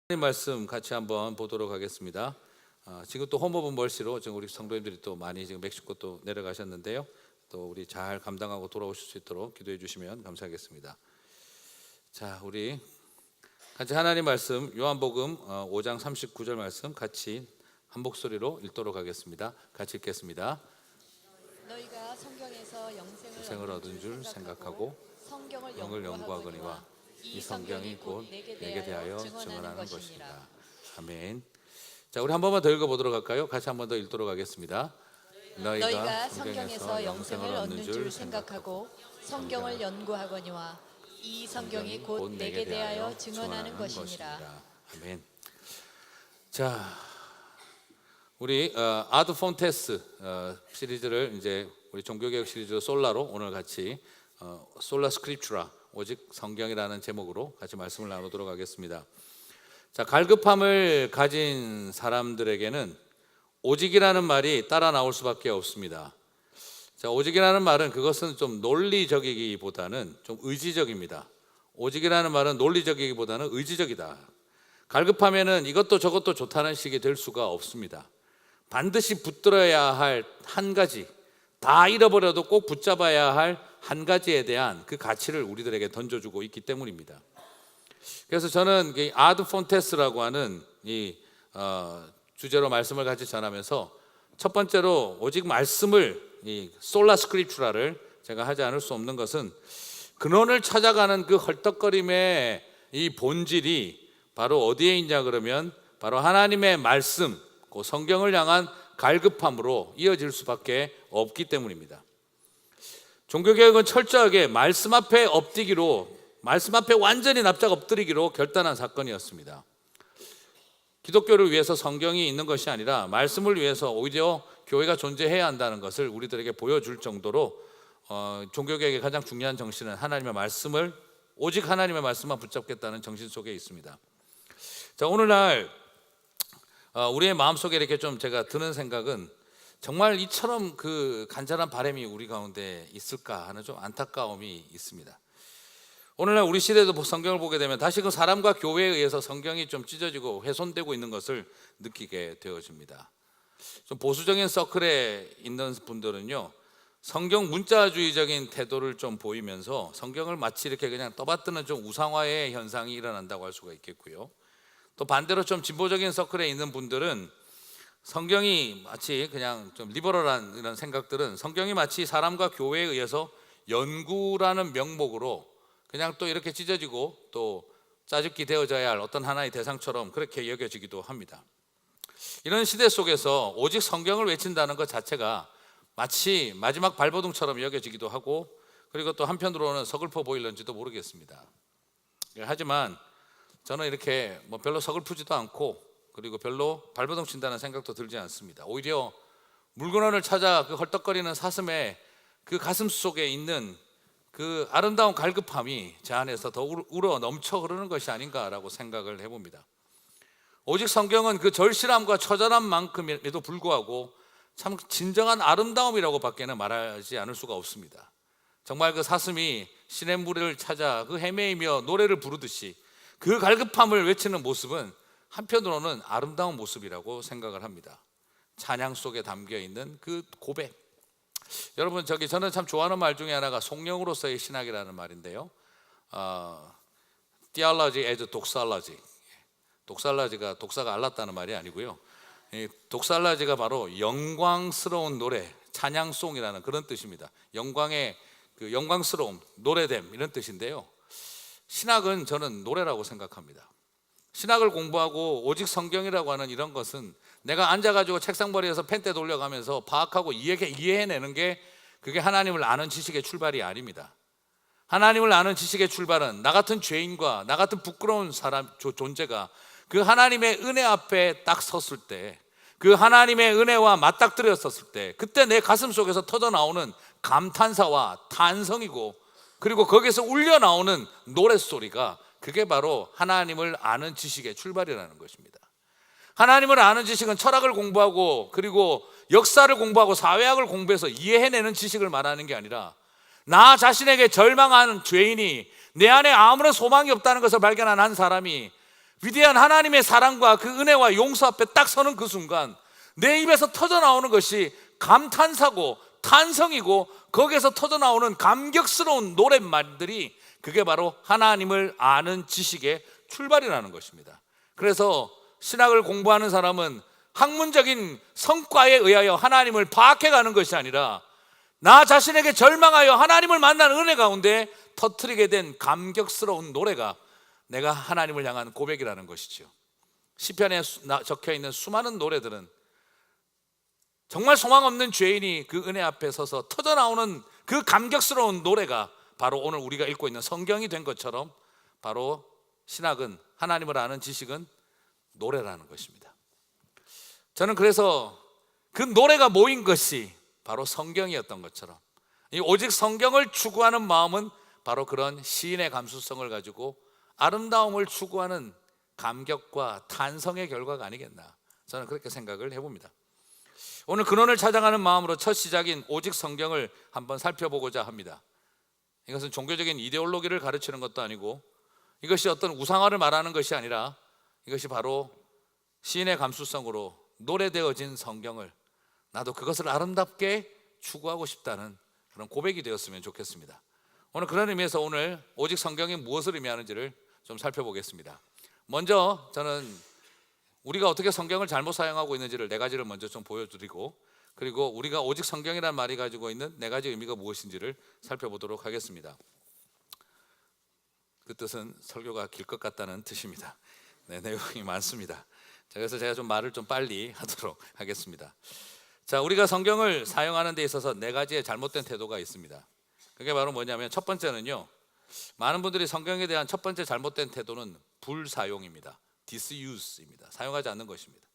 하나님 말씀 같이 한번 보도록 하겠습니다. 지금 또 홈 오브 멀시로 지금 우리 성도님들이 또 많이 지금 멕시코 또 내려가셨는데요. 또 우리 잘 감당하고 돌아오실 수 있도록 기도해 주시면 감사하겠습니다. 자, 우리 같이 하나님 말씀 요한복음 5장 39절 말씀 같이 한 목소리로 읽도록 하겠습니다. 같이 읽겠습니다. 너희가 성경에서 영생을 얻은 줄 생각하고 성경을 연구하거니와 이 성경이 곧 내게 대하여 증언하는 것이니라. 아멘. 자, 우리 한 번만 더 읽어보도록 할까요? 같이 한 번 더 읽도록 하겠습니다. 너희가 성경에서 영생을 얻는 줄 생각하고 성경을 연구하거니와 이 성경이 곧 내게 대하여 증언하는 것이니라. 아멘. 자, 우리 아드 폰테스 시리즈를 이제 우리 종교개혁 시리즈 솔라로 오늘 같이 솔라 스크립추라 오직 성경이라는 제목으로 같이 말씀을 나누도록 하겠습니다. 자, 갈급함을 가진 사람들에게는 오직이라는 말이 따라 나올 수밖에 없습니다. 자, 오직이라는 말은 그것은 좀 논리적이기보다는 좀 의지적입니다. 오직이라는 말은 논리적이기보다는 의지적이다. 갈급하면은 이것도 저것도 좋다는 식이 될 수가 없습니다. 반드시 붙들어야 할 한 가지, 다 잃어버려도 꼭 붙잡아야 할 한 가지에 대한 그 가치를 우리들에게 던져주고 있기 때문입니다. 그래서 저는 아드 폰테스라고 하는 이 주제로 말씀을 같이 전하면서 첫 번째로 오직 말씀을 이 솔라 스크립추라를 제가 하지 않을 수 없는 것은 근원을 찾아가는 그 헐떡거림의 이 본질이 바로 어디에 있냐 그러면 바로 하나님의 말씀, 그 성경을 향한 갈급함으로 이어질 수밖에 없기 때문입니다. 종교개혁은 철저하게 말씀 앞에 엎드기로, 말씀 앞에 완전히 납작 엎드리기로 결단한 사건이었습니다. 기독교를 위해서 성경이 있는 것이 아니라 말씀을 위해서 오히려 교회가 존재해야 한다는 것을 우리들에게 보여줄 정도로 종교개혁의 가장 중요한 정신은 하나님의 말씀을, 오직 하나님의 말씀만 붙잡겠다는 정신 속에 있습니다. 자, 오늘날 우리의 마음속에 이렇게 좀 제가 드는 생각은 정말 이처럼 그 간절한 바람이 우리 가운데 있을까 하는 좀 안타까움이 있습니다. 오늘날 우리 시대도 성경을 보게 되면 다시금 사람과 교회에 의해서 성경이 좀 찢어지고 훼손되고 있는 것을 느끼게 되어집니다. 좀 보수적인 서클에 있는 분들은요, 성경 문자주의적인 태도를 좀 보이면서 성경을 마치 이렇게 그냥 떠받드는 좀 우상화의 현상이 일어난다고 할 수가 있겠고요. 또 반대로 좀 진보적인 서클에 있는 분들은 성경이 마치 그냥 좀 리버럴한 이런 생각들은 성경이 마치 사람과 교회에 의해서 연구라는 명목으로 그냥 또 이렇게 찢어지고 또 짜깁기 되어져야 할 어떤 하나의 대상처럼 그렇게 여겨지기도 합니다. 이런 시대 속에서 오직 성경을 외친다는 것 자체가 마치 마지막 발버둥처럼 여겨지기도 하고, 그리고 또 한편으로는 서글퍼 보일런지도 모르겠습니다. 하지만 저는 이렇게 별로 서글프지도 않고, 그리고 별로 발버둥 친다는 생각도 들지 않습니다. 오히려 물건을 찾아 그 헐떡거리는 사슴의 그 가슴 속에 있는 그 아름다운 갈급함이 제 안에서 더 우러 넘쳐 흐르는 것이 아닌가라고 생각을 해봅니다. 오직 성경은 그 절실함과 처절함만큼에도 불구하고 참 진정한 아름다움이라고 밖에는 말하지 않을 수가 없습니다. 정말 그 사슴이 시냇물을 찾아 그 헤매이며 노래를 부르듯이 그 갈급함을 외치는 모습은 한편으로는 아름다운 모습이라고 생각을 합니다. 찬양 속에 담겨 있는 그 고백. 여러분, 저는 참 좋아하는 말 중에 하나가 성령으로서의 신학이라는 말인데요. Theology as doxology. 독살라지가 독사가 알랐다는 말이 아니고요. 독살라지가 바로 영광스러운 노래, 찬양송이라는 그런 뜻입니다. 영광의 그 영광스러움, 노래됨 이런 뜻인데요. 신학은 저는 노래라고 생각합니다. 신학을 공부하고 오직 성경이라고 하는 이런 것은 내가 앉아가지고 책상머리에서 펜대 돌려가면서 파악하고 이해해내는 게 그게 하나님을 아는 지식의 출발이 아닙니다. 하나님을 아는 지식의 출발은 나 같은 죄인과 나 같은 부끄러운 사람 존재가 그 하나님의 은혜 앞에 딱 섰을 때, 그 하나님의 은혜와 맞닥뜨렸었을 때, 그때 내 가슴 속에서 터져나오는 감탄사와 탄성이고, 그리고 거기서 울려 나오는 노랫소리가 그게 바로 하나님을 아는 지식의 출발이라는 것입니다. 하나님을 아는 지식은 철학을 공부하고 그리고 역사를 공부하고 사회학을 공부해서 이해해내는 지식을 말하는 게 아니라 나 자신에게 절망한 죄인이 내 안에 아무런 소망이 없다는 것을 발견한 한 사람이 위대한 하나님의 사랑과 그 은혜와 용서 앞에 딱 서는 그 순간 내 입에서 터져나오는 것이 감탄사고 탄성이고 거기에서 터져나오는 감격스러운 노랫말들이 그게 바로 하나님을 아는 지식의 출발이라는 것입니다. 그래서 신학을 공부하는 사람은 학문적인 성과에 의하여 하나님을 파악해가는 것이 아니라 나 자신에게 절망하여 하나님을 만나는 은혜 가운데 터뜨리게 된 감격스러운 노래가 내가 하나님을 향한 고백이라는 것이죠. 시편에 적혀있는 수많은 노래들은 정말 소망 없는 죄인이 그 은혜 앞에 서서 터져나오는 그 감격스러운 노래가 바로 오늘 우리가 읽고 있는 성경이 된 것처럼 바로 신학은, 하나님을 아는 지식은 노래라는 것입니다. 저는 그래서 그 노래가 모인 것이 바로 성경이었던 것처럼 이 오직 성경을 추구하는 마음은 바로 그런 시인의 감수성을 가지고 아름다움을 추구하는 감격과 탄성의 결과가 아니겠나, 저는 그렇게 생각을 해봅니다. 오늘 근원을 찾아가는 마음으로 첫 시작인 오직 성경을 한번 살펴보고자 합니다. 이것은 종교적인 이데올로기를 가르치는 것도 아니고 이것이 어떤 우상화를 말하는 것이 아니라 이것이 바로 시인의 감수성으로 노래되어진 성경을 나도 그것을 아름답게 추구하고 싶다는 그런 고백이 되었으면 좋겠습니다. 오늘 그런 의미에서 오늘 오직 성경이 무엇을 의미하는지를 좀 살펴보겠습니다. 먼저 저는 우리가 어떻게 성경을 잘못 사용하고 있는지를 네 가지를 먼저 좀 보여드리고, 그리고 우리가 오직 성경이라는 말이 가지고 있는 네 가지 의미가 무엇인지를 살펴보도록 하겠습니다. 그 뜻은 설교가 길 것 같다는 뜻입니다. 네, 내용이 많습니다. 그래서 제가 좀 말을 좀 빨리 하도록 하겠습니다. 자, 우리가 성경을 사용하는 데 있어서 네 가지의 잘못된 태도가 있습니다. 그게 바로 뭐냐면 첫 번째는요, 많은 분들이 성경에 대한 첫 번째 잘못된 태도는 불사용입니다. disuse입니다. 사용하지 않는 것입니다.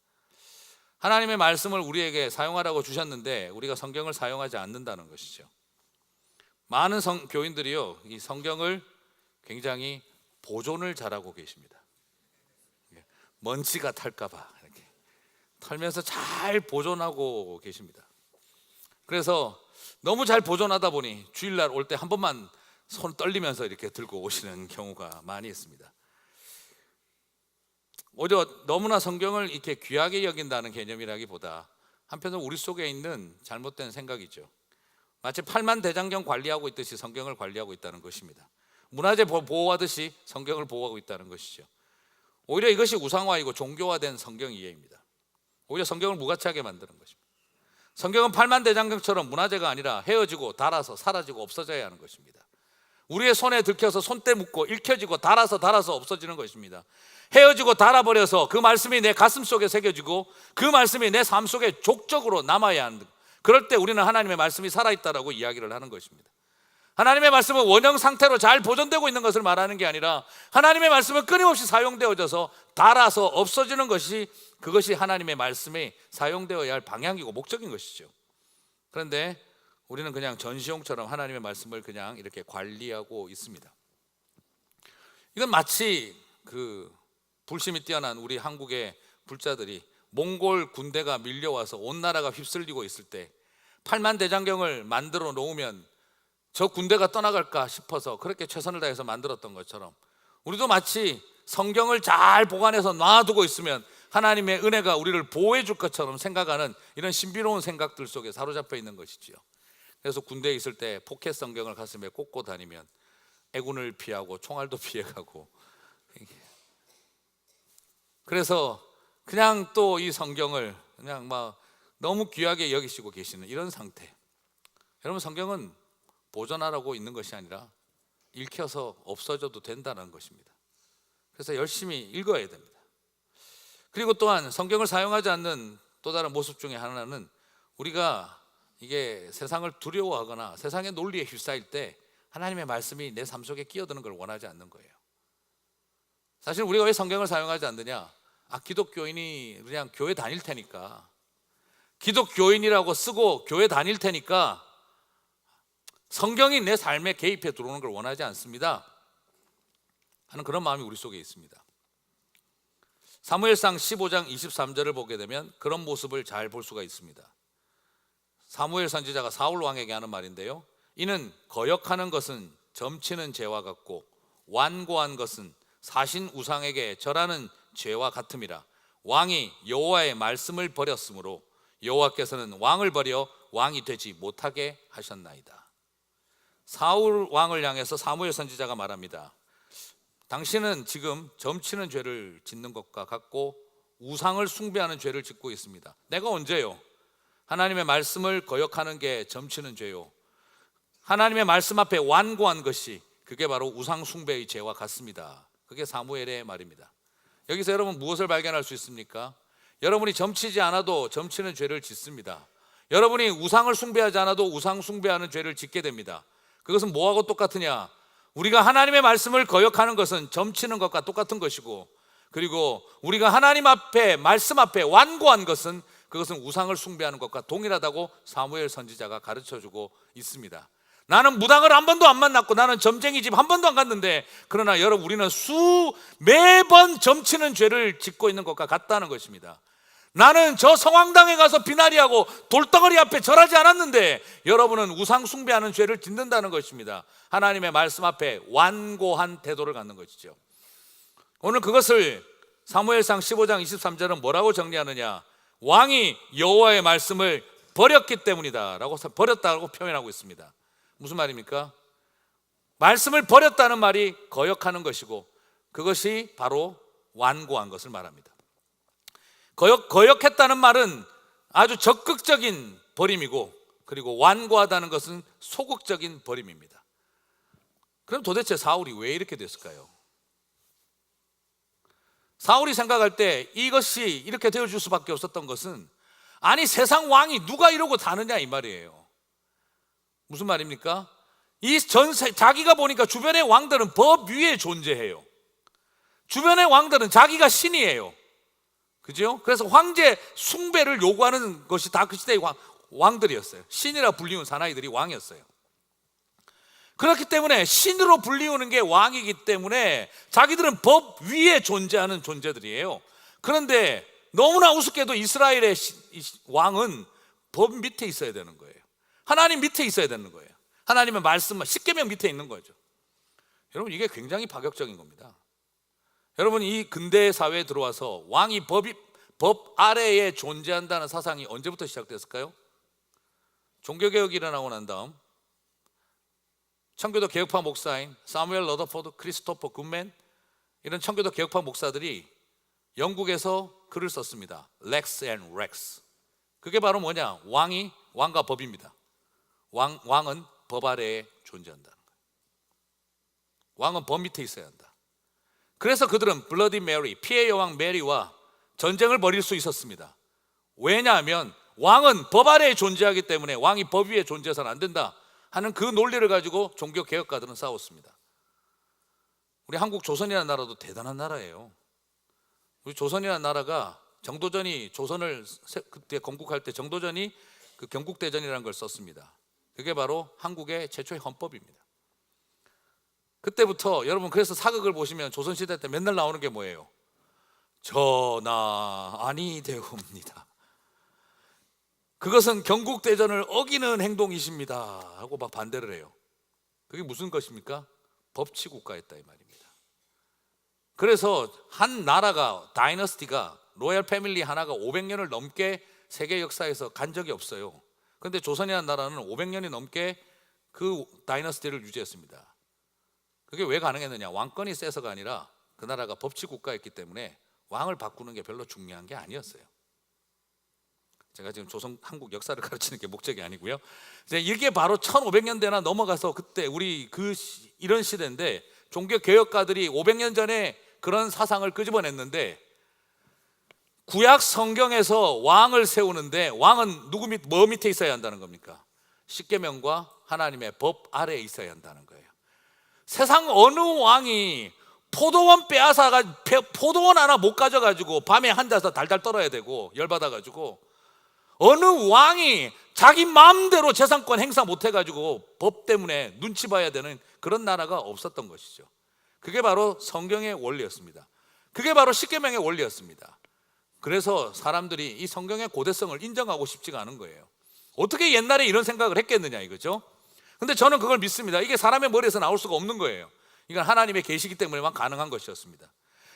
하나님의 말씀을 우리에게 사용하라고 주셨는데 우리가 성경을 사용하지 않는다는 것이죠. 많은 교인들이요, 이 성경을 굉장히 보존을 잘하고 계십니다. 먼지가 탈까봐 이렇게 털면서 잘 보존하고 계십니다. 그래서 너무 잘 보존하다 보니 주일날 올 때 한 번만 손 떨리면서 이렇게 들고 오시는 경우가 많이 있습니다. 오히려 너무나 성경을 이렇게 귀하게 여긴다는 개념이라기보다 한편으로 우리 속에 있는 잘못된 생각이죠. 마치 팔만대장경 관리하고 있듯이 성경을 관리하고 있다는 것입니다. 문화재 보호하듯이 성경을 보호하고 있다는 것이죠. 오히려 이것이 우상화이고 종교화된 성경 이해입니다. 오히려 성경을 무가치하게 만드는 것입니다. 성경은 팔만대장경처럼 문화재가 아니라 헤어지고 닳아서 사라지고 없어져야 하는 것입니다. 우리의 손에 들켜서 손때 묻고 읽혀지고 닳아서 없어지는 것입니다. 헤어지고 닳아버려서 그 말씀이 내 가슴 속에 새겨지고 그 말씀이 내 삶 속에 족적으로 남아야 하는, 그럴 때 우리는 하나님의 말씀이 살아있다라고 이야기를 하는 것입니다. 하나님의 말씀은 원형 상태로 잘 보존되고 있는 것을 말하는 게 아니라 하나님의 말씀은 끊임없이 사용되어져서 닳아서 없어지는 것이, 그것이 하나님의 말씀에 사용되어야 할 방향이고 목적인 것이죠. 그런데 우리는 그냥 전시용처럼 하나님의 말씀을 그냥 이렇게 관리하고 있습니다. 이건 마치 그 불심이 뛰어난 우리 한국의 불자들이 몽골 군대가 밀려와서 온 나라가 휩쓸리고 있을 때 팔만대장경을 만들어 놓으면 저 군대가 떠나갈까 싶어서 그렇게 최선을 다해서 만들었던 것처럼 우리도 마치 성경을 잘 보관해서 놔두고 있으면 하나님의 은혜가 우리를 보호해 줄 것처럼 생각하는 이런 신비로운 생각들 속에 사로잡혀 있는 것이지요. 그래서 군대에 있을 때 포켓 성경을 가슴에 꽂고 다니면 애군을 피하고 총알도 피해가고, 그래서 그냥 또 이 성경을 그냥 막 너무 귀하게 여기시고 계시는 이런 상태. 여러분, 성경은 보존하라고 있는 것이 아니라 읽혀서 없어져도 된다는 것입니다. 그래서 열심히 읽어야 됩니다. 그리고 또한 성경을 사용하지 않는 또 다른 모습 중에 하나는 우리가 이게 세상을 두려워하거나 세상의 논리에 휩싸일 때 하나님의 말씀이 내 삶 속에 끼어드는 걸 원하지 않는 거예요. 사실 우리가 왜 성경을 사용하지 않느냐? 기독교인이 그냥 교회 다닐 테니까, 기독교인이라고 쓰고 교회 다닐 테니까 성경이 내 삶에 개입해 들어오는 걸 원하지 않습니다 하는 그런 마음이 우리 속에 있습니다. 사무엘상 15장 23절을 보게 되면 그런 모습을 잘 볼 수가 있습니다. 사무엘 선지자가 사울 왕에게 하는 말인데요, 이는 거역하는 것은 점치는 죄와 같고 완고한 것은 사신 우상에게 절하는 죄와 같음이라. 왕이 여호와의 말씀을 버렸으므로 여호와께서는 왕을 버려 왕이 되지 못하게 하셨나이다. 사울 왕을 향해서 사무엘 선지자가 말합니다. 당신은 지금 점치는 죄를 짓는 것과 같고 우상을 숭배하는 죄를 짓고 있습니다. 내가 언제요? 하나님의 말씀을 거역하는 게 점치는 죄요, 하나님의 말씀 앞에 완고한 것이 그게 바로 우상 숭배의 죄와 같습니다. 그게 사무엘의 말입니다. 여기서 여러분 무엇을 발견할 수 있습니까? 여러분이 점치지 않아도 점치는 죄를 짓습니다. 여러분이 우상을 숭배하지 않아도 우상 숭배하는 죄를 짓게 됩니다. 그것은 뭐하고 똑같으냐? 우리가 하나님의 말씀을 거역하는 것은 점치는 것과 똑같은 것이고, 그리고 우리가 하나님 앞에 말씀 앞에 완고한 것은 그것은 우상을 숭배하는 것과 동일하다고 사무엘 선지자가 가르쳐주고 있습니다. 나는 무당을 한 번도 안 만났고 나는 점쟁이 집 한 번도 안 갔는데, 그러나 여러분 우리는 매번 점치는 죄를 짓고 있는 것과 같다는 것입니다. 나는 저 성황당에 가서 비나리하고 돌덩어리 앞에 절하지 않았는데 여러분은 우상 숭배하는 죄를 짓는다는 것입니다. 하나님의 말씀 앞에 완고한 태도를 갖는 것이죠. 오늘 그것을 사무엘상 15장 23절은 뭐라고 정리하느냐? 왕이 여호와의 말씀을 버렸기 때문이다 라고, 버렸다고 표현하고 있습니다. 무슨 말입니까? 말씀을 버렸다는 말이 거역하는 것이고, 그것이 바로 완고한 것을 말합니다. 거역했다는 말은 아주 적극적인 버림이고, 그리고 완고하다는 것은 소극적인 버림입니다. 그럼 도대체 사울이 왜 이렇게 됐을까요? 사울이 생각할 때 이것이 이렇게 되어줄 수밖에 없었던 것은, 아니 세상 왕이 누가 이러고 다느냐 이 말이에요. 무슨 말입니까? 자기가 보니까 주변의 왕들은 법 위에 존재해요. 주변의 왕들은 자기가 신이에요. 그죠? 그래서 황제 숭배를 요구하는 것이 다 그 시대의 왕들이었어요. 신이라 불리운 사나이들이 왕이었어요. 그렇기 때문에 신으로 불리우는 게 왕이기 때문에 자기들은 법 위에 존재하는 존재들이에요. 그런데 너무나 우습게도 이스라엘의 왕은 법 밑에 있어야 되는 거예요. 하나님 밑에 있어야 되는 거예요. 하나님의 말씀만 십계명 밑에 있는 거죠. 여러분 이게 굉장히 파격적인 겁니다. 여러분 이 근대 사회에 들어와서 왕이 법 아래에 존재한다는 사상이 언제부터 시작됐을까요? 종교개혁이 일어나고 난 다음 청교도 개혁파 목사인 사무엘 러더포드, 크리스토퍼 굿맨, 이런 청교도 개혁파 목사들이 영국에서 글을 썼습니다. Lex and Rex. 그게 바로 뭐냐? 왕과 법입니다. 왕은 법 아래에 존재한다는 거예요. 왕은 법 밑에 있어야 한다. 그래서 그들은 블러디 메리, 피해 여왕 메리와 전쟁을 벌일 수 있었습니다. 왜냐하면 왕은 법 아래에 존재하기 때문에 왕이 법 위에 존재해서는 안 된다 하는 그 논리를 가지고 종교 개혁가들은 싸웠습니다. 우리 한국 조선이라는 나라도 대단한 나라예요. 우리 조선이라는 나라가 정도전이 조선을 그때 건국할 때 정도전이 그 경국대전이라는 걸 썼습니다. 그게 바로 한국의 최초의 헌법입니다. 그때부터 여러분, 그래서 사극을 보시면 조선시대 때 맨날 나오는 게 뭐예요? 전하 아니되옵니다. 그것은 경국대전을 어기는 행동이십니다 하고 막 반대를 해요. 그게 무슨 것입니까? 법치국가였다 이 말입니다. 그래서 한 나라가, 다이너스티가, 로얄 패밀리 하나가 500년을 넘게 세계 역사에서 간 적이 없어요. 그런데 조선이라는 나라는 500년이 넘게 그 다이너스티를 유지했습니다. 그게 왜 가능했느냐? 왕권이 세서가 아니라 그 나라가 법치국가였기 때문에 왕을 바꾸는 게 별로 중요한 게 아니었어요. 제가 지금 조선 한국 역사를 가르치는 게 목적이 아니고요. 이게 바로 1500년대나 넘어가서 그때 우리 이런 시대인데, 종교 개혁가들이 500년 전에 그런 사상을 끄집어냈는데, 구약 성경에서 왕을 세우는데 왕은 뭐 밑에 있어야 한다는 겁니까? 십계명과 하나님의 법 아래에 있어야 한다는 거예요. 세상 어느 왕이 포도원 빼앗아가 포도원 하나 못 가져가지고 밤에 앉아서 달달 떨어야 되고 열받아가지고, 어느 왕이 자기 마음대로 재산권 행사 못 해가지고 법 때문에 눈치 봐야 되는 그런 나라가 없었던 것이죠. 그게 바로 성경의 원리였습니다. 그게 바로 십계명의 원리였습니다. 그래서 사람들이 이 성경의 고대성을 인정하고 싶지가 않은 거예요. 어떻게 옛날에 이런 생각을 했겠느냐 이거죠. 근데 저는 그걸 믿습니다. 이게 사람의 머리에서 나올 수가 없는 거예요. 이건 하나님의 계시기 때문에만 가능한 것이었습니다.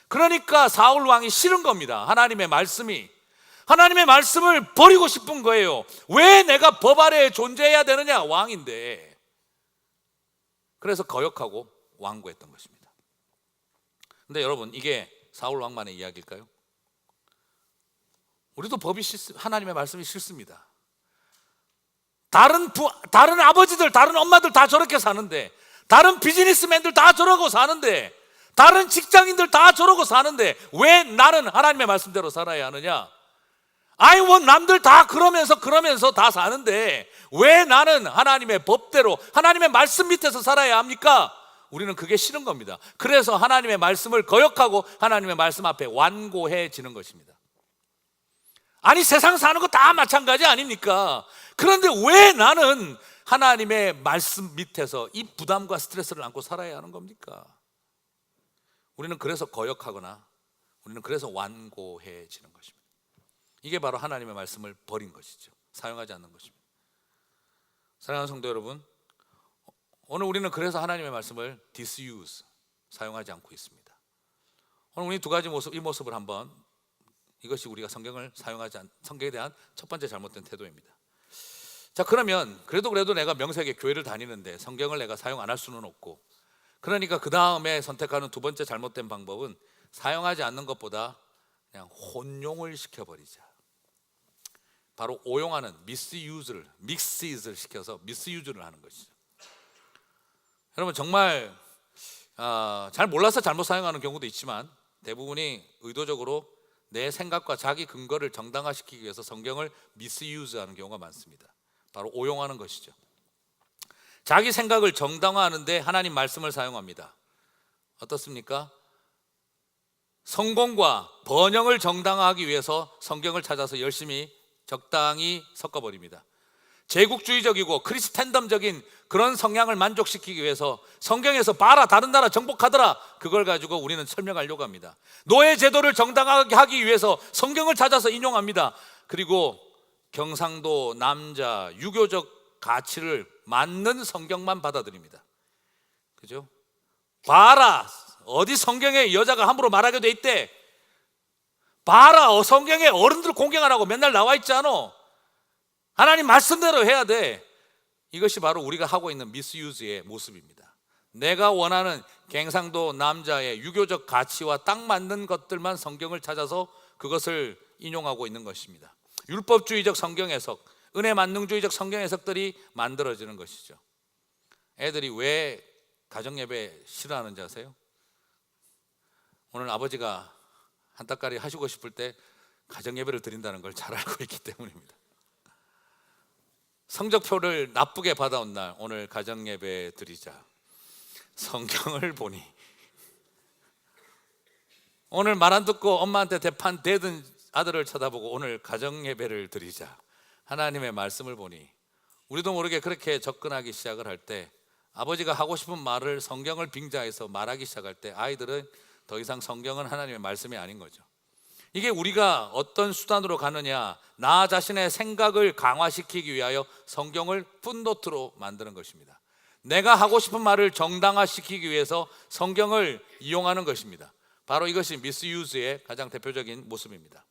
그러니까 사울 왕이 싫은 겁니다. 하나님의 말씀을 버리고 싶은 거예요. 왜 내가 법 아래에 존재해야 되느냐, 왕인데. 그래서 거역하고 완고했던 것입니다. 근데 여러분, 이게 사울 왕만의 이야기일까요? 우리도 하나님의 말씀이 싫습니다. 다른 아버지들, 다른 엄마들 다 저렇게 사는데, 다른 비즈니스맨들 다 저러고 사는데, 다른 직장인들 다 저러고 사는데 왜 나는 하나님의 말씀대로 살아야 하느냐? 남들 다 그러면서 다 사는데 왜 나는 하나님의 법대로, 하나님의 말씀 밑에서 살아야 합니까? 우리는 그게 싫은 겁니다. 그래서 하나님의 말씀을 거역하고 하나님의 말씀 앞에 완고해지는 것입니다. 아니, 세상 사는 거 다 마찬가지 아닙니까? 그런데 왜 나는 하나님의 말씀 밑에서 이 부담과 스트레스를 안고 살아야 하는 겁니까? 우리는 그래서 거역하거나 우리는 그래서 완고해지는 것입니다. 이게 바로 하나님의 말씀을 버린 것이죠. 사용하지 않는 것입니다. 사랑하는 성도 여러분, 오늘 우리는 그래서 하나님의 말씀을 disuse, 사용하지 않고 있습니다. 오늘 우리 두 가지 모습, 이 모습을 한번, 이것이 우리가 성경에 대한 첫 번째 잘못된 태도입니다. 자, 그러면 그래도 내가 명색에 교회를 다니는데 성경을 내가 사용 안 할 수는 없고, 그러니까 그 다음에 선택하는 두 번째 잘못된 방법은 사용하지 않는 것보다 그냥 혼용을 시켜버리자. 바로 오용하는 믹스를 시켜서 미스유즈를 하는 것이죠. 여러분, 정말 잘 몰라서 잘못 사용하는 경우도 있지만 대부분이 의도적으로 내 생각과 자기 근거를 정당화시키기 위해서 성경을 미스유즈하는 경우가 많습니다. 바로 오용하는 것이죠. 자기 생각을 정당화하는데 하나님 말씀을 사용합니다. 어떻습니까? 성공과 번영을 정당화하기 위해서 성경을 찾아서 열심히 적당히 섞어버립니다. 제국주의적이고 크리스텐덤적인 그런 성향을 만족시키기 위해서 성경에서 봐라, 다른 나라 정복하더라, 그걸 가지고 우리는 설명하려고 합니다. 노예 제도를 정당하게 하기 위해서 성경을 찾아서 인용합니다. 그리고 경상도 남자 유교적 가치를 맞는 성경만 받아들입니다. 그죠? 봐라, 어디 성경에 여자가 함부로 말하게 돼 있대. 봐라, 성경에 어른들 공경하라고 맨날 나와 있지 않아. 하나님 말씀대로 해야 돼. 이것이 바로 우리가 하고 있는 미스유즈의 모습입니다. 내가 원하는 경상도 남자의 유교적 가치와 딱 맞는 것들만 성경을 찾아서 그것을 인용하고 있는 것입니다. 율법주의적 성경 해석, 은혜 만능주의적 성경 해석들이 만들어지는 것이죠. 애들이 왜 가정예배 싫어하는지 아세요? 오늘 아버지가 한따까리 하시고 싶을 때 가정예배를 드린다는 걸 잘 알고 있기 때문입니다. 성적표를 나쁘게 받아온 날 오늘 가정예배 드리자. 성경을 보니 오늘 말 안 듣고 엄마한테 대판 대든 아들을 쳐다보고 오늘 가정예배를 드리자. 하나님의 말씀을 보니 우리도 모르게 그렇게 접근하기 시작을 할 때, 아버지가 하고 싶은 말을 성경을 빙자해서 말하기 시작할 때 아이들은 더 이상 성경은 하나님의 말씀이 아닌 거죠. 이게 우리가 어떤 수단으로 가느냐, 나 자신의 생각을 강화시키기 위하여 성경을 풋노트로 만드는 것입니다. 내가 하고 싶은 말을 정당화시키기 위해서 성경을 이용하는 것입니다. 바로 이것이 미스유즈의 가장 대표적인 모습입니다.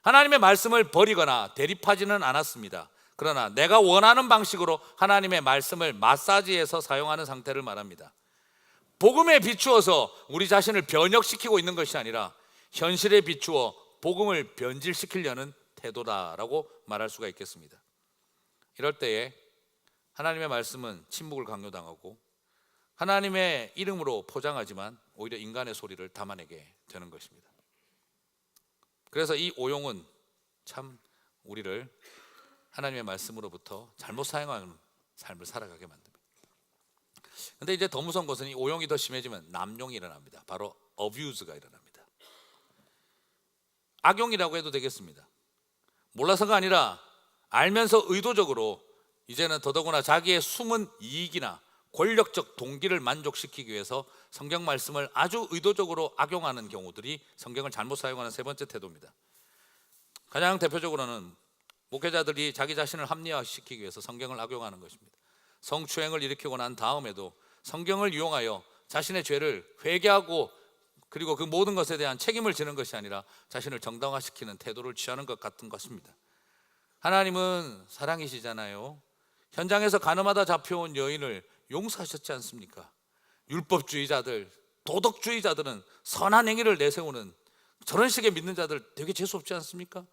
하나님의 말씀을 버리거나 대립하지는 않았습니다. 그러나 내가 원하는 방식으로 하나님의 말씀을 마사지해서 사용하는 상태를 말합니다. 복음에 비추어서 우리 자신을 변혁시키고 있는 것이 아니라 현실에 비추어 복음을 변질시키려는 태도다라고 말할 수가 있겠습니다. 이럴 때에 하나님의 말씀은 침묵을 강요당하고 하나님의 이름으로 포장하지만 오히려 인간의 소리를 담아내게 되는 것입니다. 그래서 이 오용은 참 우리를 하나님의 말씀으로부터 잘못 사용하는 삶을 살아가게 만듭니다. 그런데 이제 더 무서운 것은 이 오용이 더 심해지면 남용이 일어납니다. 바로 어뷰즈가 일어납니다. 악용이라고 해도 되겠습니다. 몰라서가 아니라 알면서 의도적으로, 이제는 더더구나 자기의 숨은 이익이나 권력적 동기를 만족시키기 위해서 성경 말씀을 아주 의도적으로 악용하는 경우들이 성경을 잘못 사용하는 세 번째 태도입니다. 가장 대표적으로는 목회자들이 자기 자신을 합리화시키기 위해서 성경을 악용하는 것입니다. 성추행을 일으키고 난 다음에도 성경을 이용하여 자신의 죄를 회개하고 그리고 그 모든 것에 대한 책임을 지는 것이 아니라 자신을 정당화시키는 태도를 취하는 것 같은 것입니다. 하나님은 사랑이시잖아요. 현장에서 가늠하다 잡혀온 여인을 용서하셨지 않습니까? 율법주의자들, 도덕주의자들은 선한 행위를 내세우는 저런 식의 믿는 자들 되게 재수없지 않습니까?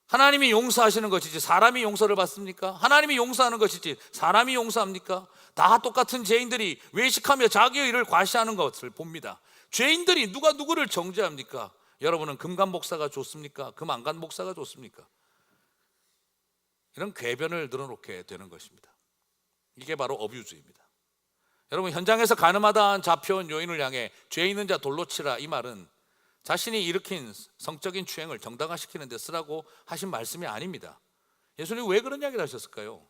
하나님이 용서하시는 것이지 사람이 용서를 받습니까? 하나님이 용서하는 것이지 사람이 용서합니까? 다 똑같은 죄인들이 외식하며 자기의 일을 과시하는 것을 봅니다. 죄인들이 누가 누구를 정죄합니까? 여러분은 금간 목사가 좋습니까? 금 안 간 목사가 좋습니까? 이런 궤변을 늘어놓게 되는 것입니다. 이게 바로 어뷰즈입니다. 여러분, 현장에서 가늠하다 잡혀온 여인을 향해 죄 있는 자 돌로 치라, 이 말은 자신이 일으킨 성적인 추행을 정당화시키는 데 쓰라고 하신 말씀이 아닙니다. 예수님이 왜 그런 이야기를 하셨을까요?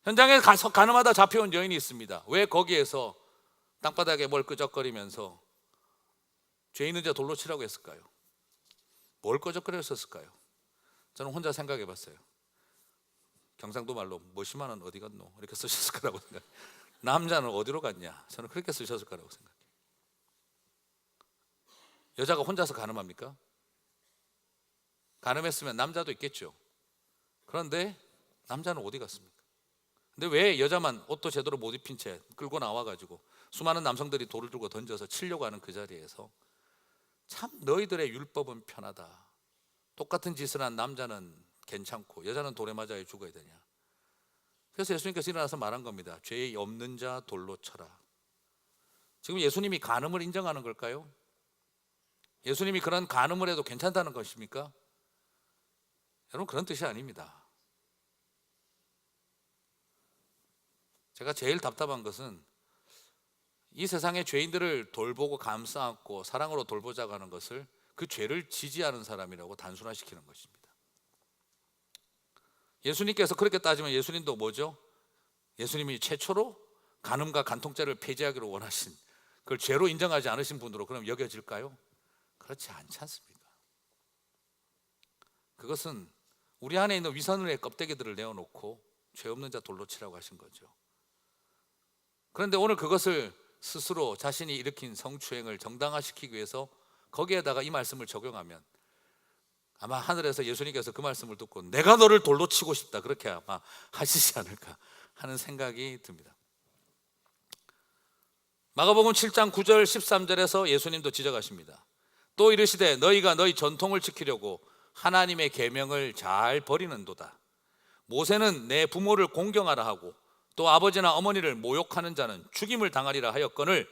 현장에 가서 가늠하다 잡혀온 여인이 있습니다. 왜 거기에서 땅바닥에 뭘 끄적거리면서 죄 있는 자 돌로 치라고 했을까요? 뭘 끄적거렸을까요? 저는 혼자 생각해 봤어요. 경상도 말로 머시마는 어디 갔노? 이렇게 쓰셨을 거라고 생각. 남자는 어디로 갔냐? 저는 그렇게 쓰셨을 거라고 생각해요. 여자가 혼자서 가늠합니까? 가늠했으면 남자도 있겠죠. 그런데 남자는 어디 갔습니까? 근데 왜 여자만 옷도 제대로 못 입힌 채 끌고 나와가지고 수많은 남성들이 돌을 들고 던져서 치려고 하는 그 자리에서 참 너희들의 율법은 편하다. 똑같은 짓을 한 남자는 괜찮고 여자는 돌에 맞아 죽어야 되냐. 그래서 예수님께서 일어나서 말한 겁니다. 죄 없는 자 돌로 쳐라. 지금 예수님이 간음을 인정하는 걸까요? 예수님이 그런 간음을 해도 괜찮다는 것입니까? 여러분, 그런 뜻이 아닙니다. 제가 제일 답답한 것은 이 세상의 죄인들을 돌보고 감싸 안고 사랑으로 돌보자고 하는 것을 그 죄를 지지하는 사람이라고 단순화시키는 것입니다. 예수님께서 그렇게 따지면 예수님도 뭐죠? 예수님이 최초로 간음과 간통죄를 폐지하기로 원하신, 그걸 죄로 인정하지 않으신 분으로 그럼 여겨질까요? 그렇지 않지 않습니까? 그것은 우리 안에 있는 위선의 껍데기들을 내어놓고 죄 없는 자 돌로 치라고 하신 거죠. 그런데 오늘 그것을 스스로 자신이 일으킨 성추행을 정당화시키기 위해서 거기에다가 이 말씀을 적용하면 아마 하늘에서 예수님께서 그 말씀을 듣고 내가 너를 돌로 치고 싶다, 그렇게 아마 하시지 않을까 하는 생각이 듭니다. 마가복음 7장 9절 13절에서 예수님도 지적하십니다. 또 이르시되 너희가 너희 전통을 지키려고 하나님의 계명을 잘 버리는도다. 모세는 내 부모를 공경하라 하고 또 아버지나 어머니를 모욕하는 자는 죽임을 당하리라 하였거늘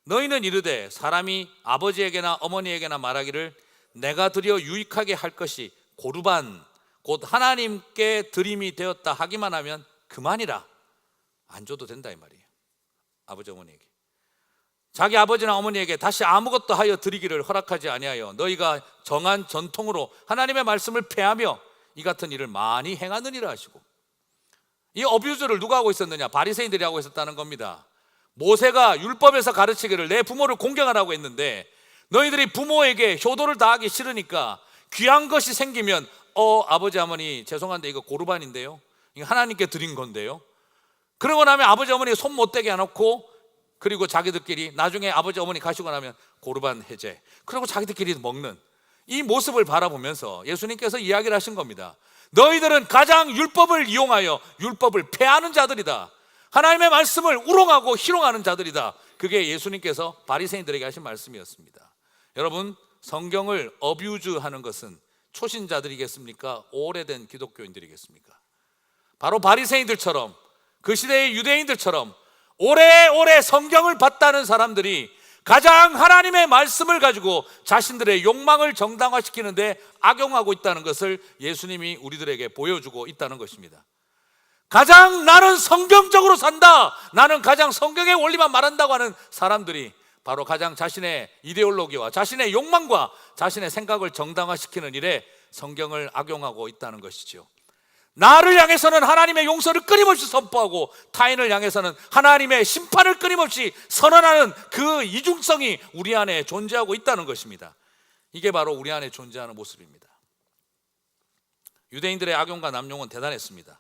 너희는 이르되 사람이 아버지에게나 어머니에게나 말하기를 내가 드려 유익하게 할 것이 고르반 곧 하나님께 드림이 되었다 하기만 하면 그만이라. 안 줘도 된다 이 말이에요. 아버지 어머니에게 자기 아버지나 어머니에게 다시 아무것도 하여 드리기를 허락하지 아니하여 너희가 정한 전통으로 하나님의 말씀을 폐하며 이 같은 일을 많이 행하느니라 하시고, 이 어뷰즈를 누가 하고 있었느냐? 바리새인들이 하고 있었다는 겁니다. 모세가 율법에서 가르치기를 내 부모를 공경하라고 했는데 너희들이 부모에게 효도를 다하기 싫으니까 귀한 것이 생기면 아버지 어머니 죄송한데 이거 고르반인데요, 이거 하나님께 드린 건데요, 그러고 나면 아버지 어머니 손 못 대게 해놓고 그리고 자기들끼리 나중에 아버지 어머니 가시고 나면 고르반 해제, 그리고 자기들끼리 먹는 이 모습을 바라보면서 예수님께서 이야기를 하신 겁니다. 너희들은 가장 율법을 이용하여 율법을 폐하는 자들이다. 하나님의 말씀을 우롱하고 희롱하는 자들이다. 그게 예수님께서 바리새인들에게 하신 말씀이었습니다. 여러분, 성경을 어뷰즈하는 것은 초신자들이겠습니까? 오래된 기독교인들이겠습니까? 바로 바리새인들처럼 그 시대의 유대인들처럼 오래오래 성경을 봤다는 사람들이 가장 하나님의 말씀을 가지고 자신들의 욕망을 정당화시키는데 악용하고 있다는 것을 예수님이 우리들에게 보여주고 있다는 것입니다. 가장 나는 성경적으로 산다, 나는 가장 성경의 원리만 말한다고 하는 사람들이 바로 가장 자신의 이데올로기와 자신의 욕망과 자신의 생각을 정당화시키는 일에 성경을 악용하고 있다는 것이죠. 나를 향해서는 하나님의 용서를 끊임없이 선포하고 타인을 향해서는 하나님의 심판을 끊임없이 선언하는 그 이중성이 우리 안에 존재하고 있다는 것입니다. 이게 바로 우리 안에 존재하는 모습입니다. 유대인들의 악용과 남용은 대단했습니다.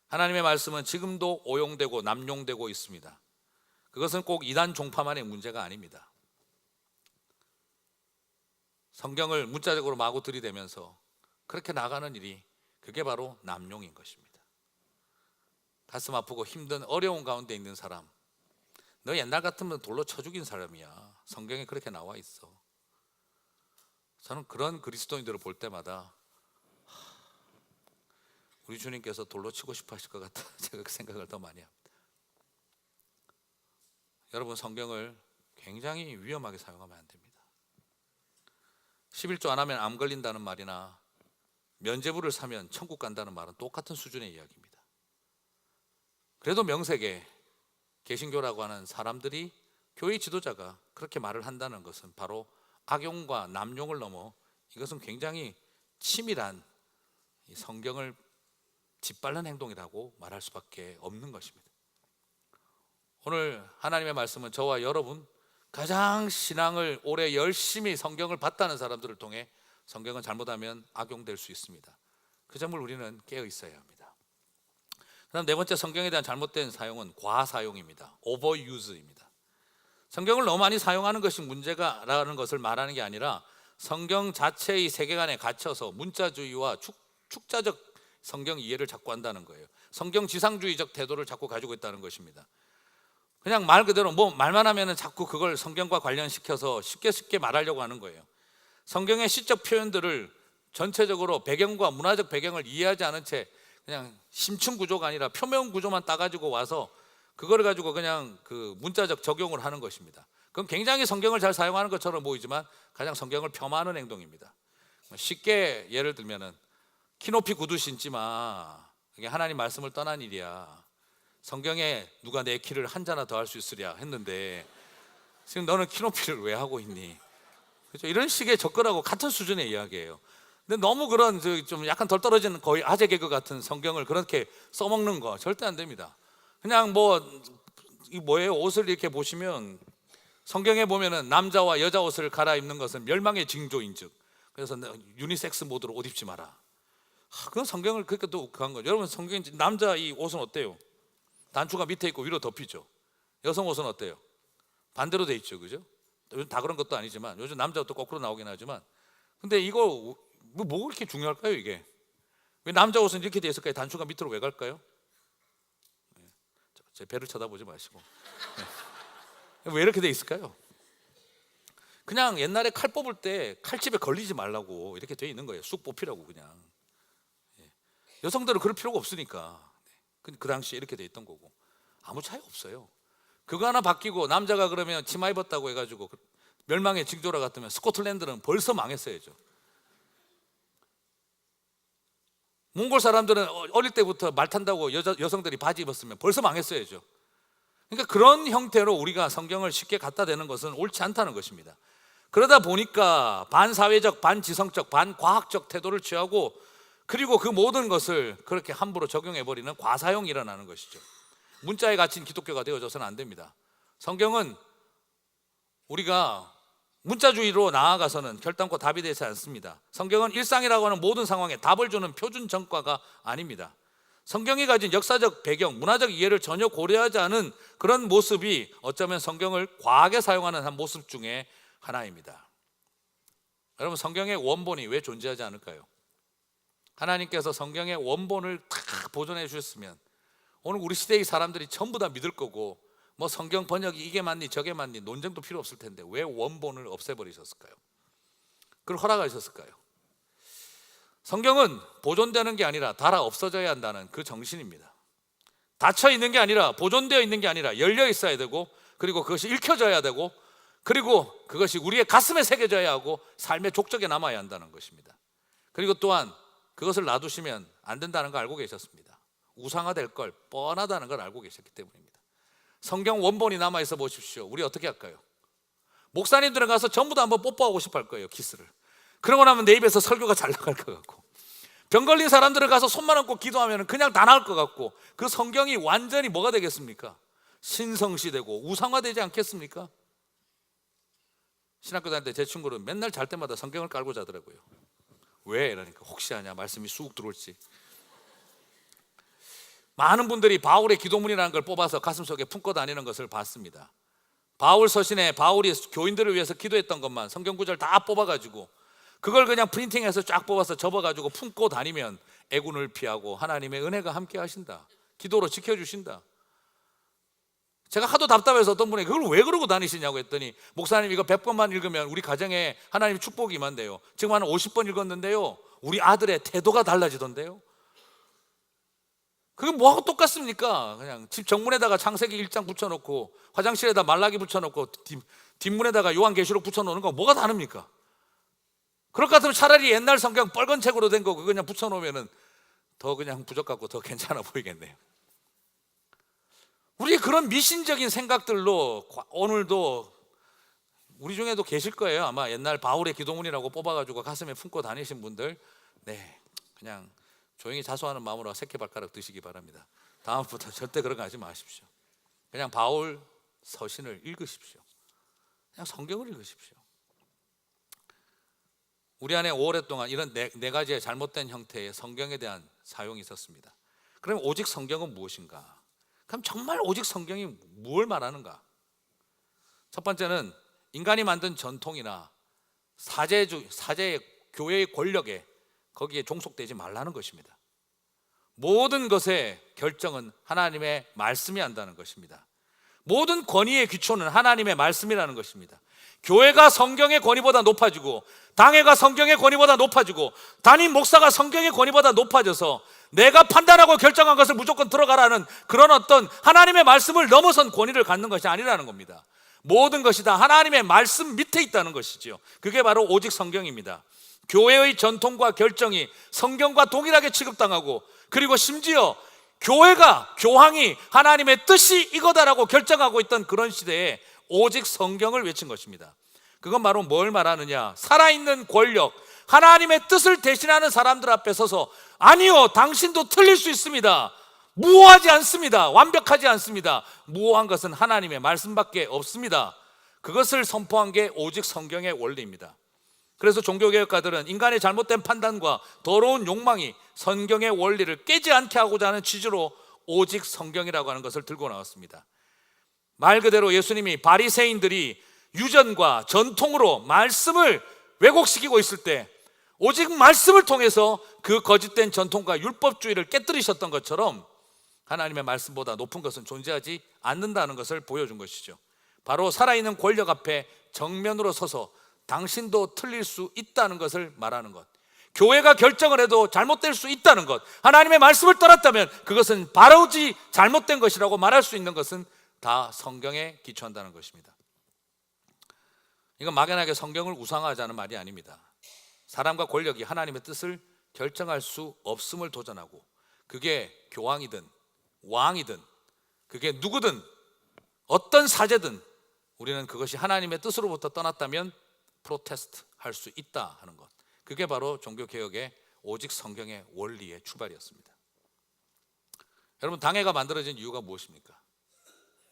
하나님의 말씀은 지금도 오용되고 남용되고 있습니다. 그것은 꼭 이단 종파만의 문제가 아닙니다. 성경을 문자적으로 마구 들이대면서 그렇게 나가는 일이 그게 바로 남용인 것입니다. 가슴 아프고 힘든 어려운 가운데 있는 사람, 너 옛날 같으면 돌로 쳐 죽인 사람이야. 성경에 그렇게 나와 있어. 저는 그런 그리스도인들을 볼 때마다 우리 주님께서 돌로 치고 싶어 하실 것 같다. 제가 그 생각을 더 많이 합니다. 여러분, 성경을 굉장히 위험하게 사용하면 안 됩니다. 11조 안 하면 암 걸린다는 말이나 면죄부를 사면 천국 간다는 말은 똑같은 수준의 이야기입니다. 그래도 명색에 개신교라고 하는 사람들이, 교회 지도자가 그렇게 말을 한다는 것은 바로 악용과 남용을 넘어 이것은 굉장히 치밀한 성경을 짓밟는 행동이라고 말할 수밖에 없는 것입니다. 오늘 하나님의 말씀은 저와 여러분, 가장 신앙을 오래 열심히 성경을 봤다는 사람들을 통해 성경은 잘못하면 악용될 수 있습니다. 그 점을 우리는 깨어 있어야 합니다. 그다음 네 번째, 성경에 대한 잘못된 사용은 과사용입니다. overuse입니다. 성경을 너무 많이 사용하는 것이 문제가라는 것을 말하는 게 아니라 성경 자체의 세계관에 갇혀서 문자주의와 축자적 성경 이해를 자꾸 한다는 거예요. 성경 지상주의적 태도를 자꾸 가지고 있다는 것입니다. 그냥 말 그대로 뭐 말만 하면은 자꾸 그걸 성경과 관련시켜서 쉽게 말하려고 하는 거예요. 성경의 시적 표현들을 전체적으로 배경과 문화적 배경을 이해하지 않은 채 그냥 심층 구조가 아니라 표면 구조만 따가지고 와서 그걸 가지고 그냥 그 문자적 적용을 하는 것입니다. 그건 굉장히 성경을 잘 사용하는 것처럼 보이지만 가장 성경을 폄하하는 행동입니다. 쉽게 예를 들면은 키높이 구두 신지 마. 이게 하나님 말씀을 떠난 일이야. 성경에 누가 내 키를 한 자나 더 할 수 있으랴 했는데 지금 너는 키높이를 왜 하고 있니? 그렇죠? 이런 식의 접근하고 같은 수준의 이야기예요. 근데 너무 그런 좀 약간 덜 떨어지는 거의 아재 개그 같은 성경을 그렇게 써먹는 거 절대 안 됩니다. 그냥 뭐예요? 옷을 이렇게 보시면 성경에 보면은 남자와 여자 옷을 갈아입는 것은 멸망의 징조인즉, 그래서 유니섹스 모드로 옷 입지 마라. 그건 성경을 그렇게 또 그한 거죠. 여러분, 성경 남자 이 옷은 어때요? 단추가 밑에 있고 위로 덮이죠. 여성 옷은 어때요? 반대로 돼 있죠, 그죠? 요즘 다 그런 것도 아니지만 요즘 남자 옷도 거꾸로 나오긴 하지만, 근데 이거 뭐가 그렇게 중요할까요? 이게 왜 남자 옷은 이렇게 돼 있을까요? 단추가 밑으로 왜 갈까요? 제 배를 쳐다보지 마시고 왜 이렇게 돼 있을까요? 그냥 옛날에 칼 뽑을 때 칼집에 걸리지 말라고 이렇게 돼 있는 거예요. 쑥 뽑히라고. 그냥 여성들은 그럴 필요가 없으니까 그 당시에 이렇게 돼 있던 거고 아무 차이 없어요. 그거 하나 바뀌고 남자가 그러면 치마 입었다고 해가지고 멸망의 징조라 같으면 스코틀랜드는 벌써 망했어야죠. 몽골 사람들은 어릴 때부터 말 탄다고 여성들이 바지 입었으면 벌써 망했어야죠. 그러니까 그런 형태로 우리가 성경을 쉽게 갖다 대는 것은 옳지 않다는 것입니다. 그러다 보니까 반사회적, 반지성적, 반과학적 태도를 취하고, 그리고 그 모든 것을 그렇게 함부로 적용해버리는 과사용이 일어나는 것이죠. 문자에 갇힌 기독교가 되어져서는 안 됩니다. 성경은 우리가 문자주의로 나아가서는 결단코 답이 되지 않습니다. 성경은 일상이라고 하는 모든 상황에 답을 주는 표준 정과가 아닙니다. 성경이 가진 역사적 배경, 문화적 이해를 전혀 고려하지 않은 그런 모습이 어쩌면 성경을 과하게 사용하는 한 모습 중에 하나입니다. 여러분, 성경의 원본이 왜 존재하지 않을까요? 하나님께서 성경의 원본을 다 보존해 주셨으면 오늘 우리 시대의 사람들이 전부 다 믿을 거고, 뭐 성경 번역이 이게 맞니 저게 맞니 논쟁도 필요 없을 텐데 왜 원본을 없애버리셨을까요? 그걸 허락하셨을까요? 성경은 보존되는 게 아니라 달아 없어져야 한다는 그 정신입니다. 닫혀 있는 게 아니라, 보존되어 있는 게 아니라 열려 있어야 되고, 그리고 그것이 읽혀져야 되고, 그리고 그것이 우리의 가슴에 새겨져야 하고 삶의 족적에 남아야 한다는 것입니다. 그리고 또한 그것을 놔두시면 안 된다는 걸 알고 계셨습니다. 우상화될 걸 뻔하다는 걸 알고 계셨기 때문입니다. 성경 원본이 남아있어 보십시오. 우리 어떻게 할까요? 목사님들은 가서 전부 다 한번 뽀뽀하고 싶어 할 거예요, 키스를. 그러고 나면 내 입에서 설교가 잘 나갈 것 같고, 병 걸린 사람들은 가서 손만 얹고 기도하면 그냥 다 나을 것 같고, 그 성경이 완전히 뭐가 되겠습니까? 신성시되고 우상화되지 않겠습니까? 신학교 다닐 때 제 친구는 맨날 잘 때마다 성경을 깔고 자더라고요. 왜? 이러니까 혹시 아냐, 말씀이 쑥 들어올지. 많은 분들이 바울의 기도문이라는 걸 뽑아서 가슴속에 품고 다니는 것을 봤습니다. 바울 서신에 바울이 교인들을 위해서 기도했던 것만 성경 구절 다 뽑아가지고 그걸 그냥 프린팅해서 쫙 뽑아서 접어가지고 품고 다니면 애군을 피하고 하나님의 은혜가 함께 하신다, 기도로 지켜주신다. 제가 하도 답답해서 어떤 분이 그걸 왜 그러고 다니시냐고 했더니, 목사님 이거 100번만 읽으면 우리 가정에 하나님 축복이 임한대요. 지금 한 50번 읽었는데요, 우리 아들의 태도가 달라지던데요. 그게 뭐하고 똑같습니까? 그냥 집 정문에다가 창세기 1장 붙여놓고 화장실에다 말라기 붙여놓고 뒷문에다가 요한계시록 붙여놓는 거 뭐가 다릅니까? 그럴 것 같으면 차라리 옛날 성경 빨간 책으로 된 거 그거 그냥 붙여놓으면 더 그냥 부적 같고 더 괜찮아 보이겠네요. 우리 그런 미신적인 생각들로 오늘도 우리 중에도 계실 거예요. 아마 옛날 바울의 기도문이라고 뽑아가지고 가슴에 품고 다니신 분들, 네, 그냥 조용히 자수하는 마음으로 새끼발가락 드시기 바랍니다. 다음부터 절대 그런 거 하지 마십시오. 그냥 바울 서신을 읽으십시오. 그냥 성경을 읽으십시오. 우리 안에 오랫동안 이런 네 가지의 잘못된 형태의 성경에 대한 사용이 있었습니다. 그럼 오직 성경은 무엇인가? 그럼 정말 오직 성경이 뭘 말하는가? 첫 번째는 인간이 만든 전통이나 사제의 교회의 권력에 거기에 종속되지 말라는 것입니다. 모든 것의 결정은 하나님의 말씀이 한다는 것입니다. 모든 권위의 기초는 하나님의 말씀이라는 것입니다. 교회가 성경의 권위보다 높아지고, 당회가 성경의 권위보다 높아지고, 담임 목사가 성경의 권위보다 높아져서 내가 판단하고 결정한 것을 무조건 들어가라는 그런 어떤 하나님의 말씀을 넘어선 권위를 갖는 것이 아니라는 겁니다. 모든 것이 다 하나님의 말씀 밑에 있다는 것이죠. 그게 바로 오직 성경입니다. 교회의 전통과 결정이 성경과 동일하게 취급당하고, 그리고 심지어 교황이 하나님의 뜻이 이거다라고 결정하고 있던 그런 시대에 오직 성경을 외친 것입니다. 그건 바로 뭘 말하느냐? 살아있는 권력, 하나님의 뜻을 대신하는 사람들 앞에 서서, 아니요, 당신도 틀릴 수 있습니다, 무오하지 않습니다, 완벽하지 않습니다, 무오한 것은 하나님의 말씀밖에 없습니다, 그것을 선포한 게 오직 성경의 원리입니다. 그래서 종교개혁가들은 인간의 잘못된 판단과 더러운 욕망이 성경의 원리를 깨지 않게 하고자 하는 취지로 오직 성경이라고 하는 것을 들고 나왔습니다. 말 그대로 예수님이 바리새인들이 유전과 전통으로 말씀을 왜곡시키고 있을 때 오직 말씀을 통해서 그 거짓된 전통과 율법주의를 깨뜨리셨던 것처럼 하나님의 말씀보다 높은 것은 존재하지 않는다는 것을 보여준 것이죠. 바로 살아있는 권력 앞에 정면으로 서서 당신도 틀릴 수 있다는 것을 말하는 것, 교회가 결정을 해도 잘못될 수 있다는 것, 하나님의 말씀을 떠났다면 그것은 바로지 잘못된 것이라고 말할 수 있는 것은 다 성경에 기초한다는 것입니다. 이건 막연하게 성경을 우상화하자는 말이 아닙니다. 사람과 권력이 하나님의 뜻을 결정할 수 없음을 도전하고, 그게 교황이든 왕이든 그게 누구든 어떤 사제든 우리는 그것이 하나님의 뜻으로부터 떠났다면 프로테스트 할 수 있다 하는 것, 그게 바로 종교개혁의 오직 성경의 원리의 출발이었습니다. 여러분, 당회가 만들어진 이유가 무엇입니까?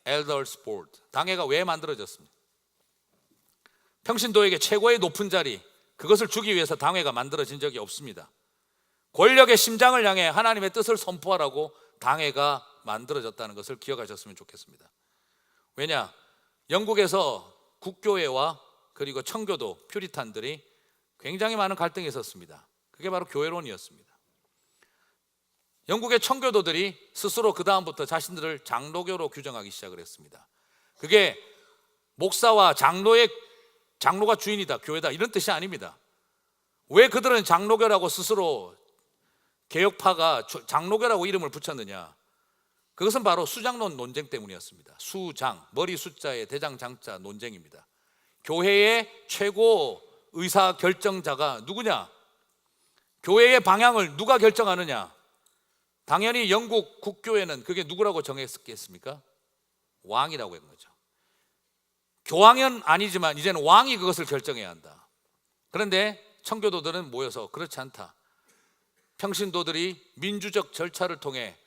Elders Board, 당회가 왜 만들어졌습니까? 평신도에게 최고의 높은 자리, 그것을 주기 위해서 당회가 만들어진 적이 없습니다. 권력의 심장을 향해 하나님의 뜻을 선포하라고 당회가 만들어졌다는 것을 기억하셨으면 좋겠습니다. 왜냐? 영국에서 국교회와 그리고 청교도, 퓨리탄들이 굉장히 많은 갈등이 있었습니다. 그게 바로 교회론이었습니다. 영국의 청교도들이 스스로 그 다음부터 자신들을 장로교로 규정하기 시작을 했습니다. 그게 목사와 장로가 주인이다, 교회다, 이런 뜻이 아닙니다. 왜 그들은 장로교라고 스스로 개혁파가 장로교라고 이름을 붙였느냐? 그것은 바로 수장론 논쟁 때문이었습니다. 수장, 머리 숫자의 대장 장자 논쟁입니다. 교회의 최고 의사 결정자가 누구냐? 교회의 방향을 누가 결정하느냐? 당연히 영국 국교회는 그게 누구라고 정했겠습니까? 왕이라고 한 거죠. 교황은 아니지만 이제는 왕이 그것을 결정해야 한다. 그런데 청교도들은 모여서 그렇지 않다, 평신도들이 민주적 절차를 통해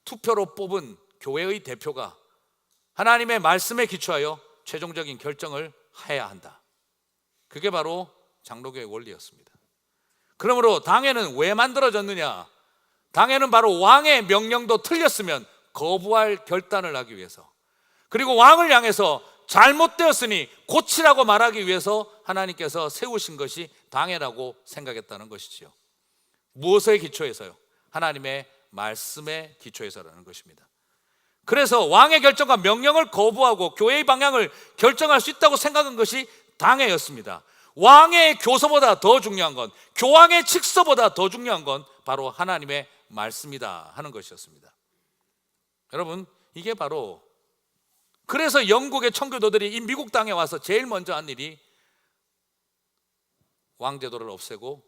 투표로 뽑은 교회의 대표가 하나님의 말씀에 기초하여 최종적인 결정을 해야 한다. 그게 바로 장로교의 원리였습니다. 그러므로 당회는 왜 만들어졌느냐? 당에는 바로 왕의 명령도 틀렸으면 거부할 결단을 하기 위해서, 그리고 왕을 향해서 잘못되었으니 고치라고 말하기 위해서 하나님께서 세우신 것이 당회라고 생각했다는 것이지요. 무엇의 기초에서요? 하나님의 말씀의 기초에서라는 것입니다. 그래서 왕의 결정과 명령을 거부하고 교회의 방향을 결정할 수 있다고 생각한 것이 당회였습니다. 왕의 교서보다 더 중요한 건, 교황의 칙서보다 더 중요한 건 바로 하나님의 말씀이다 하는 것이었습니다. 여러분, 이게 바로, 그래서 영국의 청교도들이 이 미국 땅에 와서 제일 먼저 한 일이 왕제도를 없애고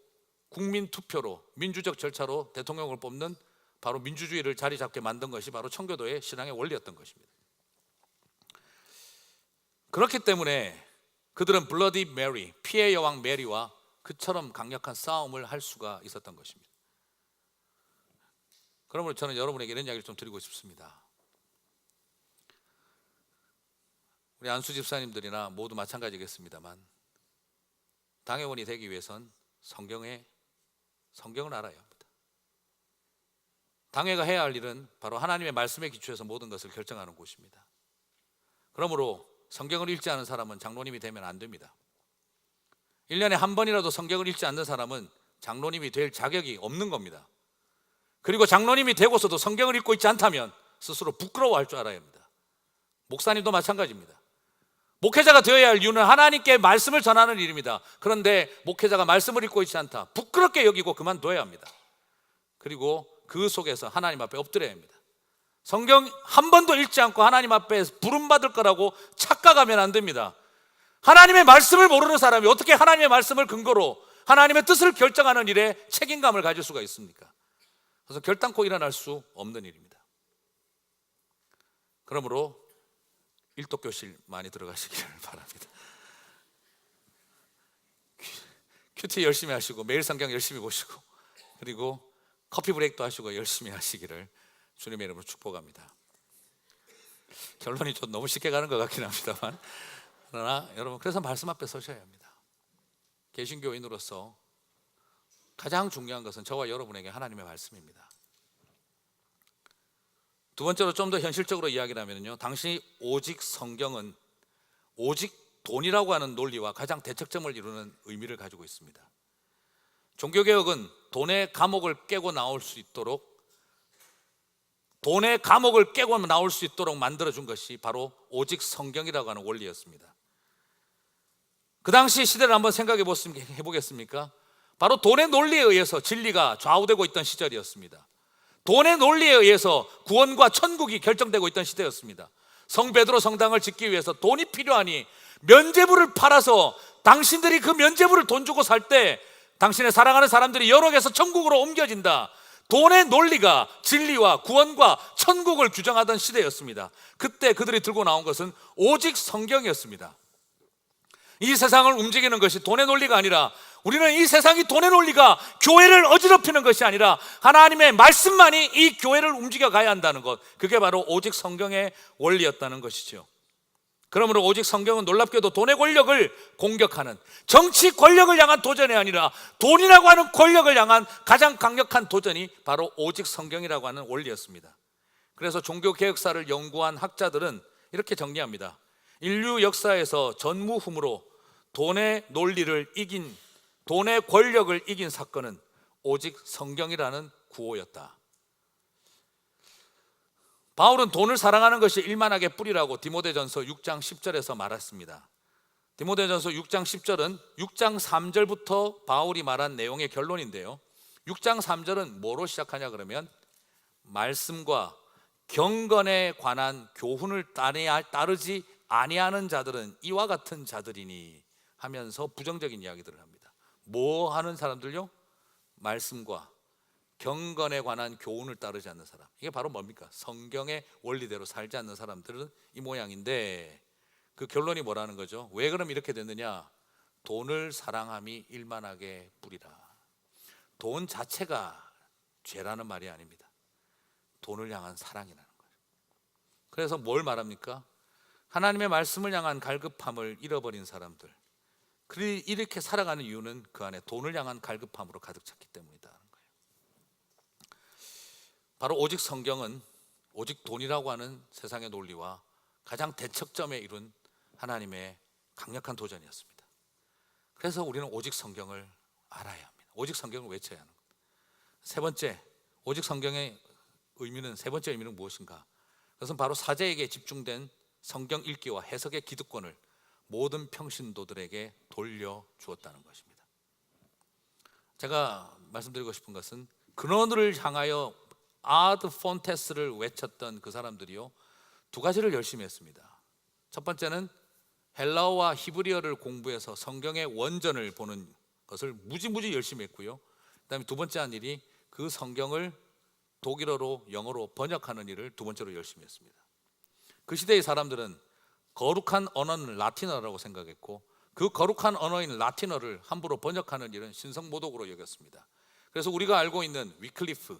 국민 투표로, 민주적 절차로 대통령을 뽑는, 바로 민주주의를 자리 잡게 만든 것이 바로 청교도의 신앙의 원리였던 것입니다. 그렇기 때문에 그들은 블러디 메리, 피의 여왕 메리와 그처럼 강력한 싸움을 할 수가 있었던 것입니다. 그러므로 저는 여러분에게 이런 이야기를 좀 드리고 싶습니다. 우리 안수 집사님들이나 모두 마찬가지겠습니다만, 당회원이 되기 위해선 성경을 알아야 합니다. 당회가 해야 할 일은 바로 하나님의 말씀에 기초해서 모든 것을 결정하는 곳입니다. 그러므로 성경을 읽지 않은 사람은 장로님이 되면 안 됩니다. 1년에 한 번이라도 성경을 읽지 않는 사람은 장로님이 될 자격이 없는 겁니다. 그리고 장로님이 되고서도 성경을 읽고 있지 않다면 스스로 부끄러워할 줄 알아야 합니다. 목사님도 마찬가지입니다. 목회자가 되어야 할 이유는 하나님께 말씀을 전하는 일입니다. 그런데 목회자가 말씀을 읽고 있지 않다, 부끄럽게 여기고 그만둬야 합니다. 그리고 그 속에서 하나님 앞에 엎드려야 합니다. 성경 한 번도 읽지 않고 하나님 앞에 부름받을 거라고 착각하면 안 됩니다. 하나님의 말씀을 모르는 사람이 어떻게 하나님의 말씀을 근거로 하나님의 뜻을 결정하는 일에 책임감을 가질 수가 있습니까? 그래서 결단코 일어날 수 없는 일입니다. 그러므로 일독교실 많이 들어가시기를 바랍니다. 큐티 열심히 하시고 매일 성경 열심히 보시고, 그리고 커피 브레이크도 하시고 열심히 하시기를 주님의 이름으로 축복합니다. 결론이 좀 너무 쉽게 가는 것 같긴 합니다만, 그러나 여러분, 그래서 말씀 앞에 서셔야 합니다. 개신교인으로서 가장 중요한 것은 저와 여러분에게 하나님의 말씀입니다. 두 번째로 좀 더 현실적으로 이야기를 하면요, 당시 오직 성경은 오직 돈이라고 하는 논리와 가장 대척점을 이루는 의미를 가지고 있습니다. 종교개혁은 돈의 감옥을 깨고 나올 수 있도록 만들어준 것이 바로 오직 성경이라고 하는 원리였습니다. 그 당시 시대를 한번 생각해 보겠습니까? 바로 돈의 논리에 의해서 진리가 좌우되고 있던 시절이었습니다. 돈의 논리에 의해서 구원과 천국이 결정되고 있던 시대였습니다. 성 베드로 성당을 짓기 위해서 돈이 필요하니 면죄부를 팔아서 당신들이 그 면죄부를 돈 주고 살 때 당신의 사랑하는 사람들이 여러 개서 천국으로 옮겨진다. 돈의 논리가 진리와 구원과 천국을 규정하던 시대였습니다. 그때 그들이 들고 나온 것은 오직 성경이었습니다. 이 세상을 움직이는 것이 돈의 논리가 아니라, 우리는 이 세상이 돈의 논리가 교회를 어지럽히는 것이 아니라 하나님의 말씀만이 이 교회를 움직여 가야 한다는 것, 그게 바로 오직 성경의 원리였다는 것이죠. 그러므로 오직 성경은 놀랍게도 돈의 권력을 공격하는, 정치 권력을 향한 도전이 아니라 돈이라고 하는 권력을 향한 가장 강력한 도전이 바로 오직 성경이라고 하는 원리였습니다. 그래서 종교개혁사를 연구한 학자들은 이렇게 정리합니다. 인류 역사에서 전무후무로 돈의 논리를 이긴, 돈의 권력을 이긴 사건은 오직 성경이라는 구호였다. 바울은 돈을 사랑하는 것이 일만하게 뿌리라고 디모데전서 6장 10절에서 말했습니다. 디모데전서 6장 10절은 6장 3절부터 바울이 말한 내용의 결론인데요, 6장 3절은 뭐로 시작하냐 그러면, 말씀과 경건에 관한 교훈을 따르지 아니하는 자들은 이와 같은 자들이니 하면서 부정적인 이야기들을 합니다. 뭐 하는 사람들요? 말씀과 경건에 관한 교훈을 따르지 않는 사람. 이게 바로 뭡니까? 성경의 원리대로 살지 않는 사람들은 이 모양인데, 그 결론이 뭐라는 거죠? 왜 그럼 이렇게 됐느냐? 돈을 사랑함이 일만하게 뿌리라. 돈 자체가 죄라는 말이 아닙니다. 돈을 향한 사랑이라는 거예요. 그래서 뭘 말합니까? 하나님의 말씀을 향한 갈급함을 잃어버린 사람들, 이렇게 살아가는 이유는 그 안에 돈을 향한 갈급함으로 가득 찼기 때문이다. 바로 오직 성경은 오직 돈이라고 하는 세상의 논리와 가장 대척점에 이룬 하나님의 강력한 도전이었습니다. 그래서 우리는 오직 성경을 알아야 합니다. 오직 성경을 외쳐야 하는 겁니다. 세 번째, 오직 성경의 의미는, 세 번째 의미는 무엇인가? 그것은 바로 사제에게 집중된 성경 읽기와 해석의 기득권을 모든 평신도들에게 돌려주었다는 것입니다. 제가 말씀드리고 싶은 것은 근원을 향하여 아드 폰테스를 외쳤던 그 사람들이요, 두 가지를 열심히 했습니다. 첫 번째는 헬라어와 히브리어를 공부해서 성경의 원전을 보는 것을 무지무지 열심히 했고요, 그다음에 두 번째 한 일이 그 성경을 독일어로 영어로 번역하는 일을 두 번째로 열심히 했습니다. 그 시대의 사람들은 거룩한 언어는 라틴어라고 생각했고, 그 거룩한 언어인 라틴어를 함부로 번역하는 일은 신성모독으로 여겼습니다. 그래서 우리가 알고 있는 위클리프,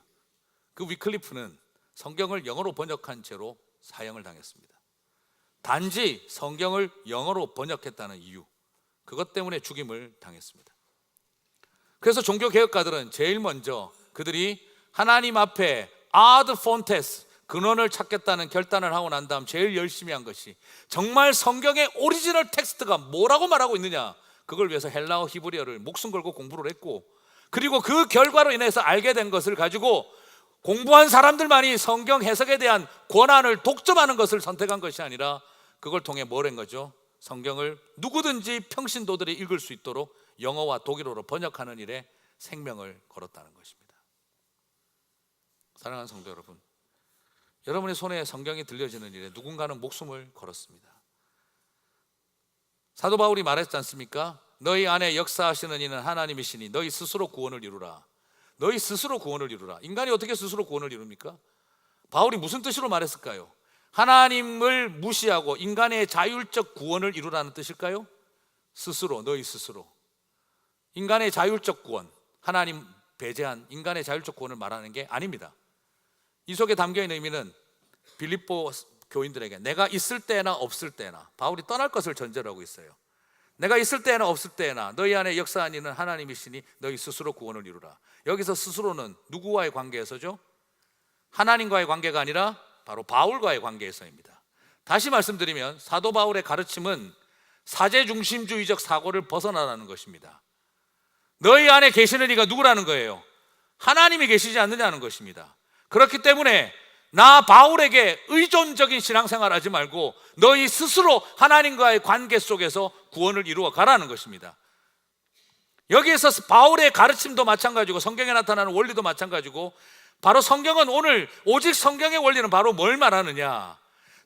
그 위클리프는 성경을 영어로 번역한 채로 사형을 당했습니다. 단지 성경을 영어로 번역했다는 이유, 그것 때문에 죽임을 당했습니다. 그래서 종교개혁가들은 제일 먼저 그들이 하나님 앞에 아드 폰테스, 근원을 찾겠다는 결단을 하고 난 다음 제일 열심히 한 것이 정말 성경의 오리지널 텍스트가 뭐라고 말하고 있느냐, 그걸 위해서 헬라어 히브리어를 목숨 걸고 공부를 했고, 그리고 그 결과로 인해서 알게 된 것을 가지고 공부한 사람들만이 성경 해석에 대한 권한을 독점하는 것을 선택한 것이 아니라 그걸 통해 뭘 한 거죠? 성경을 누구든지 평신도들이 읽을 수 있도록 영어와 독일어로 번역하는 일에 생명을 걸었다는 것입니다. 사랑하는 성도 여러분, 여러분의 손에 성경이 들려지는 일에 누군가는 목숨을 걸었습니다. 사도 바울이 말했지 않습니까? 너희 안에 역사하시는 이는 하나님이시니 너희 스스로 구원을 이루라. 너희 스스로 구원을 이루라. 인간이 어떻게 스스로 구원을 이룹니까? 바울이 무슨 뜻으로 말했을까요? 하나님을 무시하고 인간의 자율적 구원을 이루라는 뜻일까요? 스스로, 너희 스스로. 인간의 자율적 구원, 하나님 배제한 인간의 자율적 구원을 말하는 게 아닙니다. 이 속에 담겨있는 의미는 빌립보 교인들에게 내가 있을 때나 없을 때나, 바울이 떠날 것을 전제로 하고 있어요. 내가 있을 때나 없을 때나 너희 안에 역사한 이는 하나님이시니 너희 스스로 구원을 이루라. 여기서 스스로는 누구와의 관계에서죠? 하나님과의 관계가 아니라 바로 바울과의 관계에서입니다. 다시 말씀드리면 사도 바울의 가르침은 사제중심주의적 사고를 벗어나라는 것입니다. 너희 안에 계시는 이가 누구라는 거예요? 하나님이 계시지 않느냐는 것입니다. 그렇기 때문에 나 바울에게 의존적인 신앙생활 하지 말고 너희 스스로 하나님과의 관계 속에서 구원을 이루어 가라는 것입니다. 여기에서 바울의 가르침도 마찬가지고 성경에 나타나는 원리도 마찬가지고, 바로 성경은 오늘 오직 성경의 원리는 바로 뭘 말하느냐,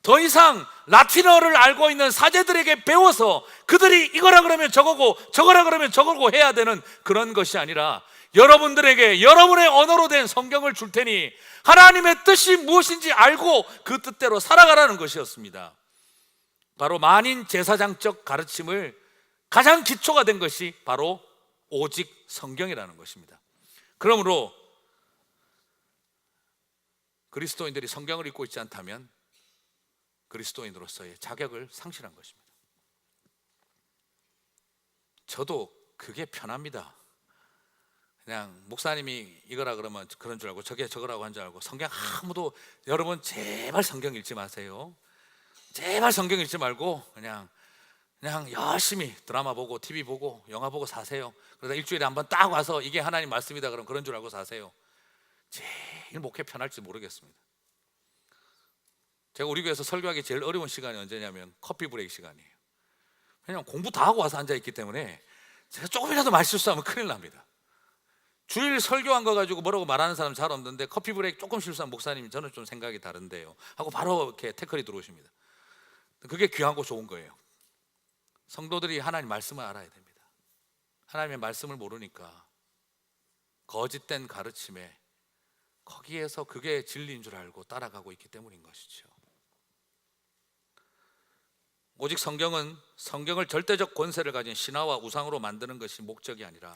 더 이상 라틴어를 알고 있는 사제들에게 배워서 그들이 이거라 그러면 저거고 저거라 그러면 저거고 해야 되는 그런 것이 아니라 여러분들에게 여러분의 언어로 된 성경을 줄 테니 하나님의 뜻이 무엇인지 알고 그 뜻대로 살아가라는 것이었습니다. 바로 만인 제사장적 가르침을 가장 기초가 된 것이 바로 오직 성경이라는 것입니다. 그러므로 그리스도인들이 성경을 읽고 있지 않다면 그리스도인으로서의 자격을 상실한 것입니다. 저도 그게 편합니다. 그냥 목사님이 이거라 그러면 그런 줄 알고 저게 저거라고 한 줄 알고 성경 아무도, 여러분 제발 성경 읽지 마세요. 제발 성경 읽지 말고 그냥 열심히 드라마 보고 TV 보고 영화 보고 사세요. 그러다 일주일에 한번 딱 와서 이게 하나님 말씀이다 그러면 그런 줄 알고 사세요. 제일 목회 편할지 모르겠습니다. 제가 우리 교회에서 설교하기 제일 어려운 시간이 언제냐면 커피 브레이크 시간이에요. 왜냐하면 공부 다 하고 와서 앉아있기 때문에 제가 조금이라도 말 실수하면 큰일 납니다. 주일 설교한 거 가지고 뭐라고 말하는 사람 잘 없는데 커피 브레이크 조금 실수한 목사님이 저는 좀 생각이 다른데요 하고 바로 이렇게 태클이 들어오십니다. 그게 귀하고 좋은 거예요. 성도들이 하나님 말씀을 알아야 됩니다. 하나님의 말씀을 모르니까 거짓된 가르침에 거기에서 그게 진리인 줄 알고 따라가고 있기 때문인 것이죠. 오직 성경은 성경을 절대적 권세를 가진 신화와 우상으로 만드는 것이 목적이 아니라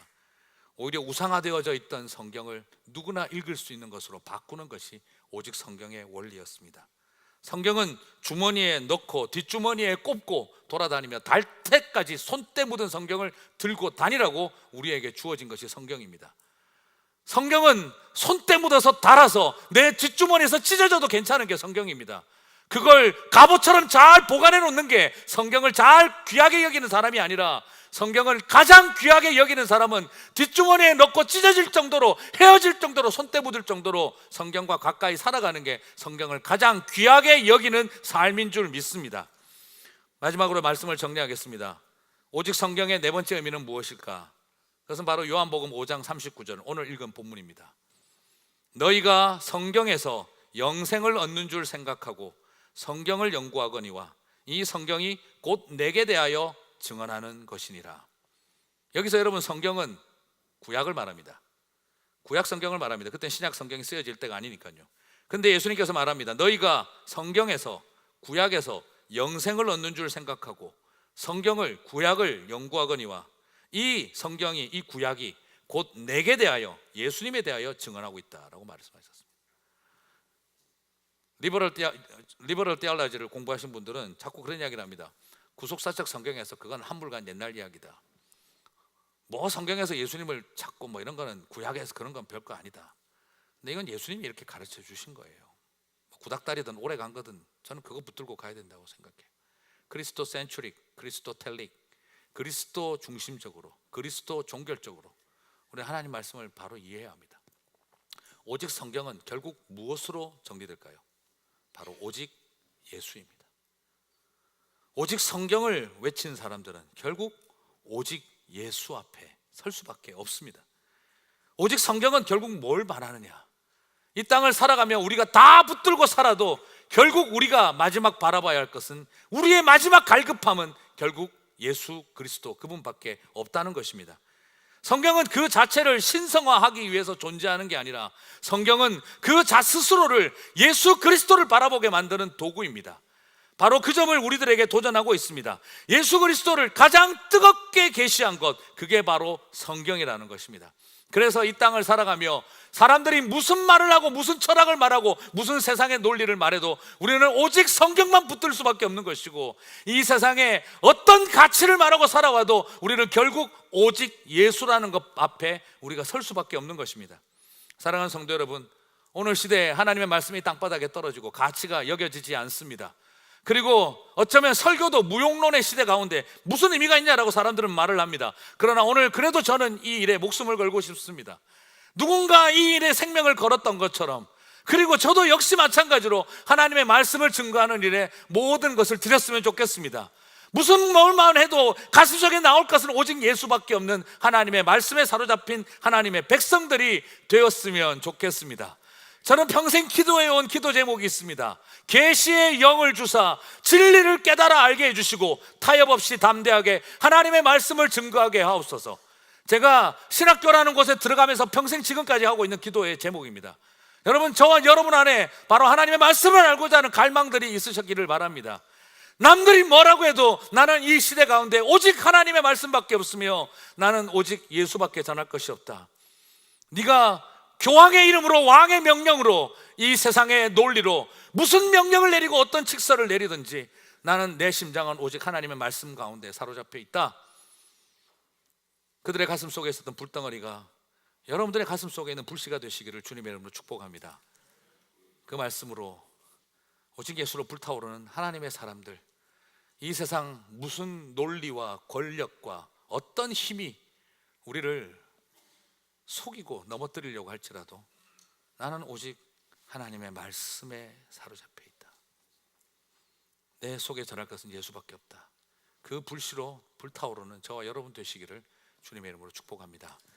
오히려 우상화되어져 있던 성경을 누구나 읽을 수 있는 것으로 바꾸는 것이 오직 성경의 원리였습니다. 성경은 주머니에 넣고 뒷주머니에 꼽고 돌아다니며 달태까지 손때 묻은 성경을 들고 다니라고 우리에게 주어진 것이 성경입니다. 성경은 손때 묻어서 달아서 내 뒷주머니에서 찢어져도 괜찮은 게 성경입니다. 그걸 갑옷처럼 잘 보관해 놓는 게 성경을 잘 귀하게 여기는 사람이 아니라, 성경을 가장 귀하게 여기는 사람은 뒷주머니에 넣고 찢어질 정도로, 헤어질 정도로, 손때 묻을 정도로 성경과 가까이 살아가는 게 성경을 가장 귀하게 여기는 삶인 줄 믿습니다. 마지막으로 말씀을 정리하겠습니다. 오직 성경의 네 번째 의미는 무엇일까? 그것은 바로 요한복음 5장 39절, 오늘 읽은 본문입니다. 너희가 성경에서 영생을 얻는 줄 생각하고 성경을 연구하거니와 이 성경이 곧 내게 대하여 증언하는 것이니라. 여기서 여러분, 성경은 구약을 말합니다. 구약 성경을 말합니다. 그때는 신약 성경이 쓰여질 때가 아니니까요. 근데 예수님께서 말합니다. 너희가 성경에서, 구약에서 영생을 얻는 줄 생각하고 성경을, 구약을 연구하거니와 이 성경이, 이 구약이 곧 내게 대하여, 예수님에 대하여 증언하고 있다라고 말씀하셨습니다. 리버럴 테올로지를 공부하신 분들은 자꾸 그런 이야기를 합니다. 구속사적 성경에서 그건 한물간 옛날 이야기다. 뭐 성경에서 예수님을 찾고 뭐 이런 거는, 구약에서 그런 건 별거 아니다. 근데 이건 예수님이 이렇게 가르쳐 주신 거예요. 구닥다리든 오래 간 거든 저는 그거 붙들고 가야 된다고 생각해요. 그리스도 센츄릭, 그리스도 텔릭, 그리스도 중심적으로, 그리스도 종결적으로 우리 하나님 말씀을 바로 이해해야 합니다. 오직 성경은 결국 무엇으로 정리될까요? 바로 오직 예수입니다. 오직 성경을 외친 사람들은 결국 오직 예수 앞에 설 수밖에 없습니다. 오직 성경은 결국 뭘 말하느냐? 이 땅을 살아가며 우리가 다 붙들고 살아도 결국 우리가 마지막 바라봐야 할 것은, 우리의 마지막 갈급함은 결국 예수 그리스도, 그분밖에 없다는 것입니다. 성경은 그 자체를 신성화하기 위해서 존재하는 게 아니라, 성경은 그 스스로를, 예수 그리스도를 바라보게 만드는 도구입니다. 바로 그 점을 우리들에게 도전하고 있습니다. 예수 그리스도를 가장 뜨겁게 계시한 것, 그게 바로 성경이라는 것입니다. 그래서 이 땅을 살아가며 사람들이 무슨 말을 하고 무슨 철학을 말하고 무슨 세상의 논리를 말해도 우리는 오직 성경만 붙들 수밖에 없는 것이고, 이 세상에 어떤 가치를 말하고 살아와도 우리는 결국 오직 예수라는 것 앞에 우리가 설 수밖에 없는 것입니다. 사랑하는 성도 여러분, 오늘 시대에 하나님의 말씀이 땅바닥에 떨어지고 가치가 여겨지지 않습니다. 그리고 어쩌면 설교도 무용론의 시대 가운데 무슨 의미가 있냐라고 사람들은 말을 합니다. 그러나 오늘 그래도 저는 이 일에 목숨을 걸고 싶습니다. 누군가 이 일에 생명을 걸었던 것처럼, 그리고 저도 역시 마찬가지로 하나님의 말씀을 증거하는 일에 모든 것을 드렸으면 좋겠습니다. 무슨 뭘만 해도 가슴속에 나올 것은 오직 예수밖에 없는 하나님의 말씀에 사로잡힌 하나님의 백성들이 되었으면 좋겠습니다. 저는 평생 기도해온 기도 제목이 있습니다. 계시의 영을 주사 진리를 깨달아 알게 해주시고 타협 없이 담대하게 하나님의 말씀을 증거하게 하옵소서. 제가 신학교라는 곳에 들어가면서 평생 지금까지 하고 있는 기도의 제목입니다. 여러분, 저와 여러분 안에 바로 하나님의 말씀을 알고자 하는 갈망들이 있으셨기를 바랍니다. 남들이 뭐라고 해도 나는 이 시대 가운데 오직 하나님의 말씀밖에 없으며 나는 오직 예수밖에 전할 것이 없다. 네가 교황의 이름으로, 왕의 명령으로, 이 세상의 논리로 무슨 명령을 내리고 어떤 칙서를 내리든지 나는, 내 심장은 오직 하나님의 말씀 가운데 사로잡혀 있다. 그들의 가슴 속에 있었던 불덩어리가 여러분들의 가슴 속에 있는 불씨가 되시기를 주님의 이름으로 축복합니다. 그 말씀으로 오직 예수로 불타오르는 하나님의 사람들, 이 세상 무슨 논리와 권력과 어떤 힘이 우리를 속이고 넘어뜨리려고 할지라도 나는 오직 하나님의 말씀에 사로잡혀 있다. 내 속에 전할 것은 예수밖에 없다. 그 불씨로 불타오르는 저와 여러분 되시기를 주님의 이름으로 축복합니다.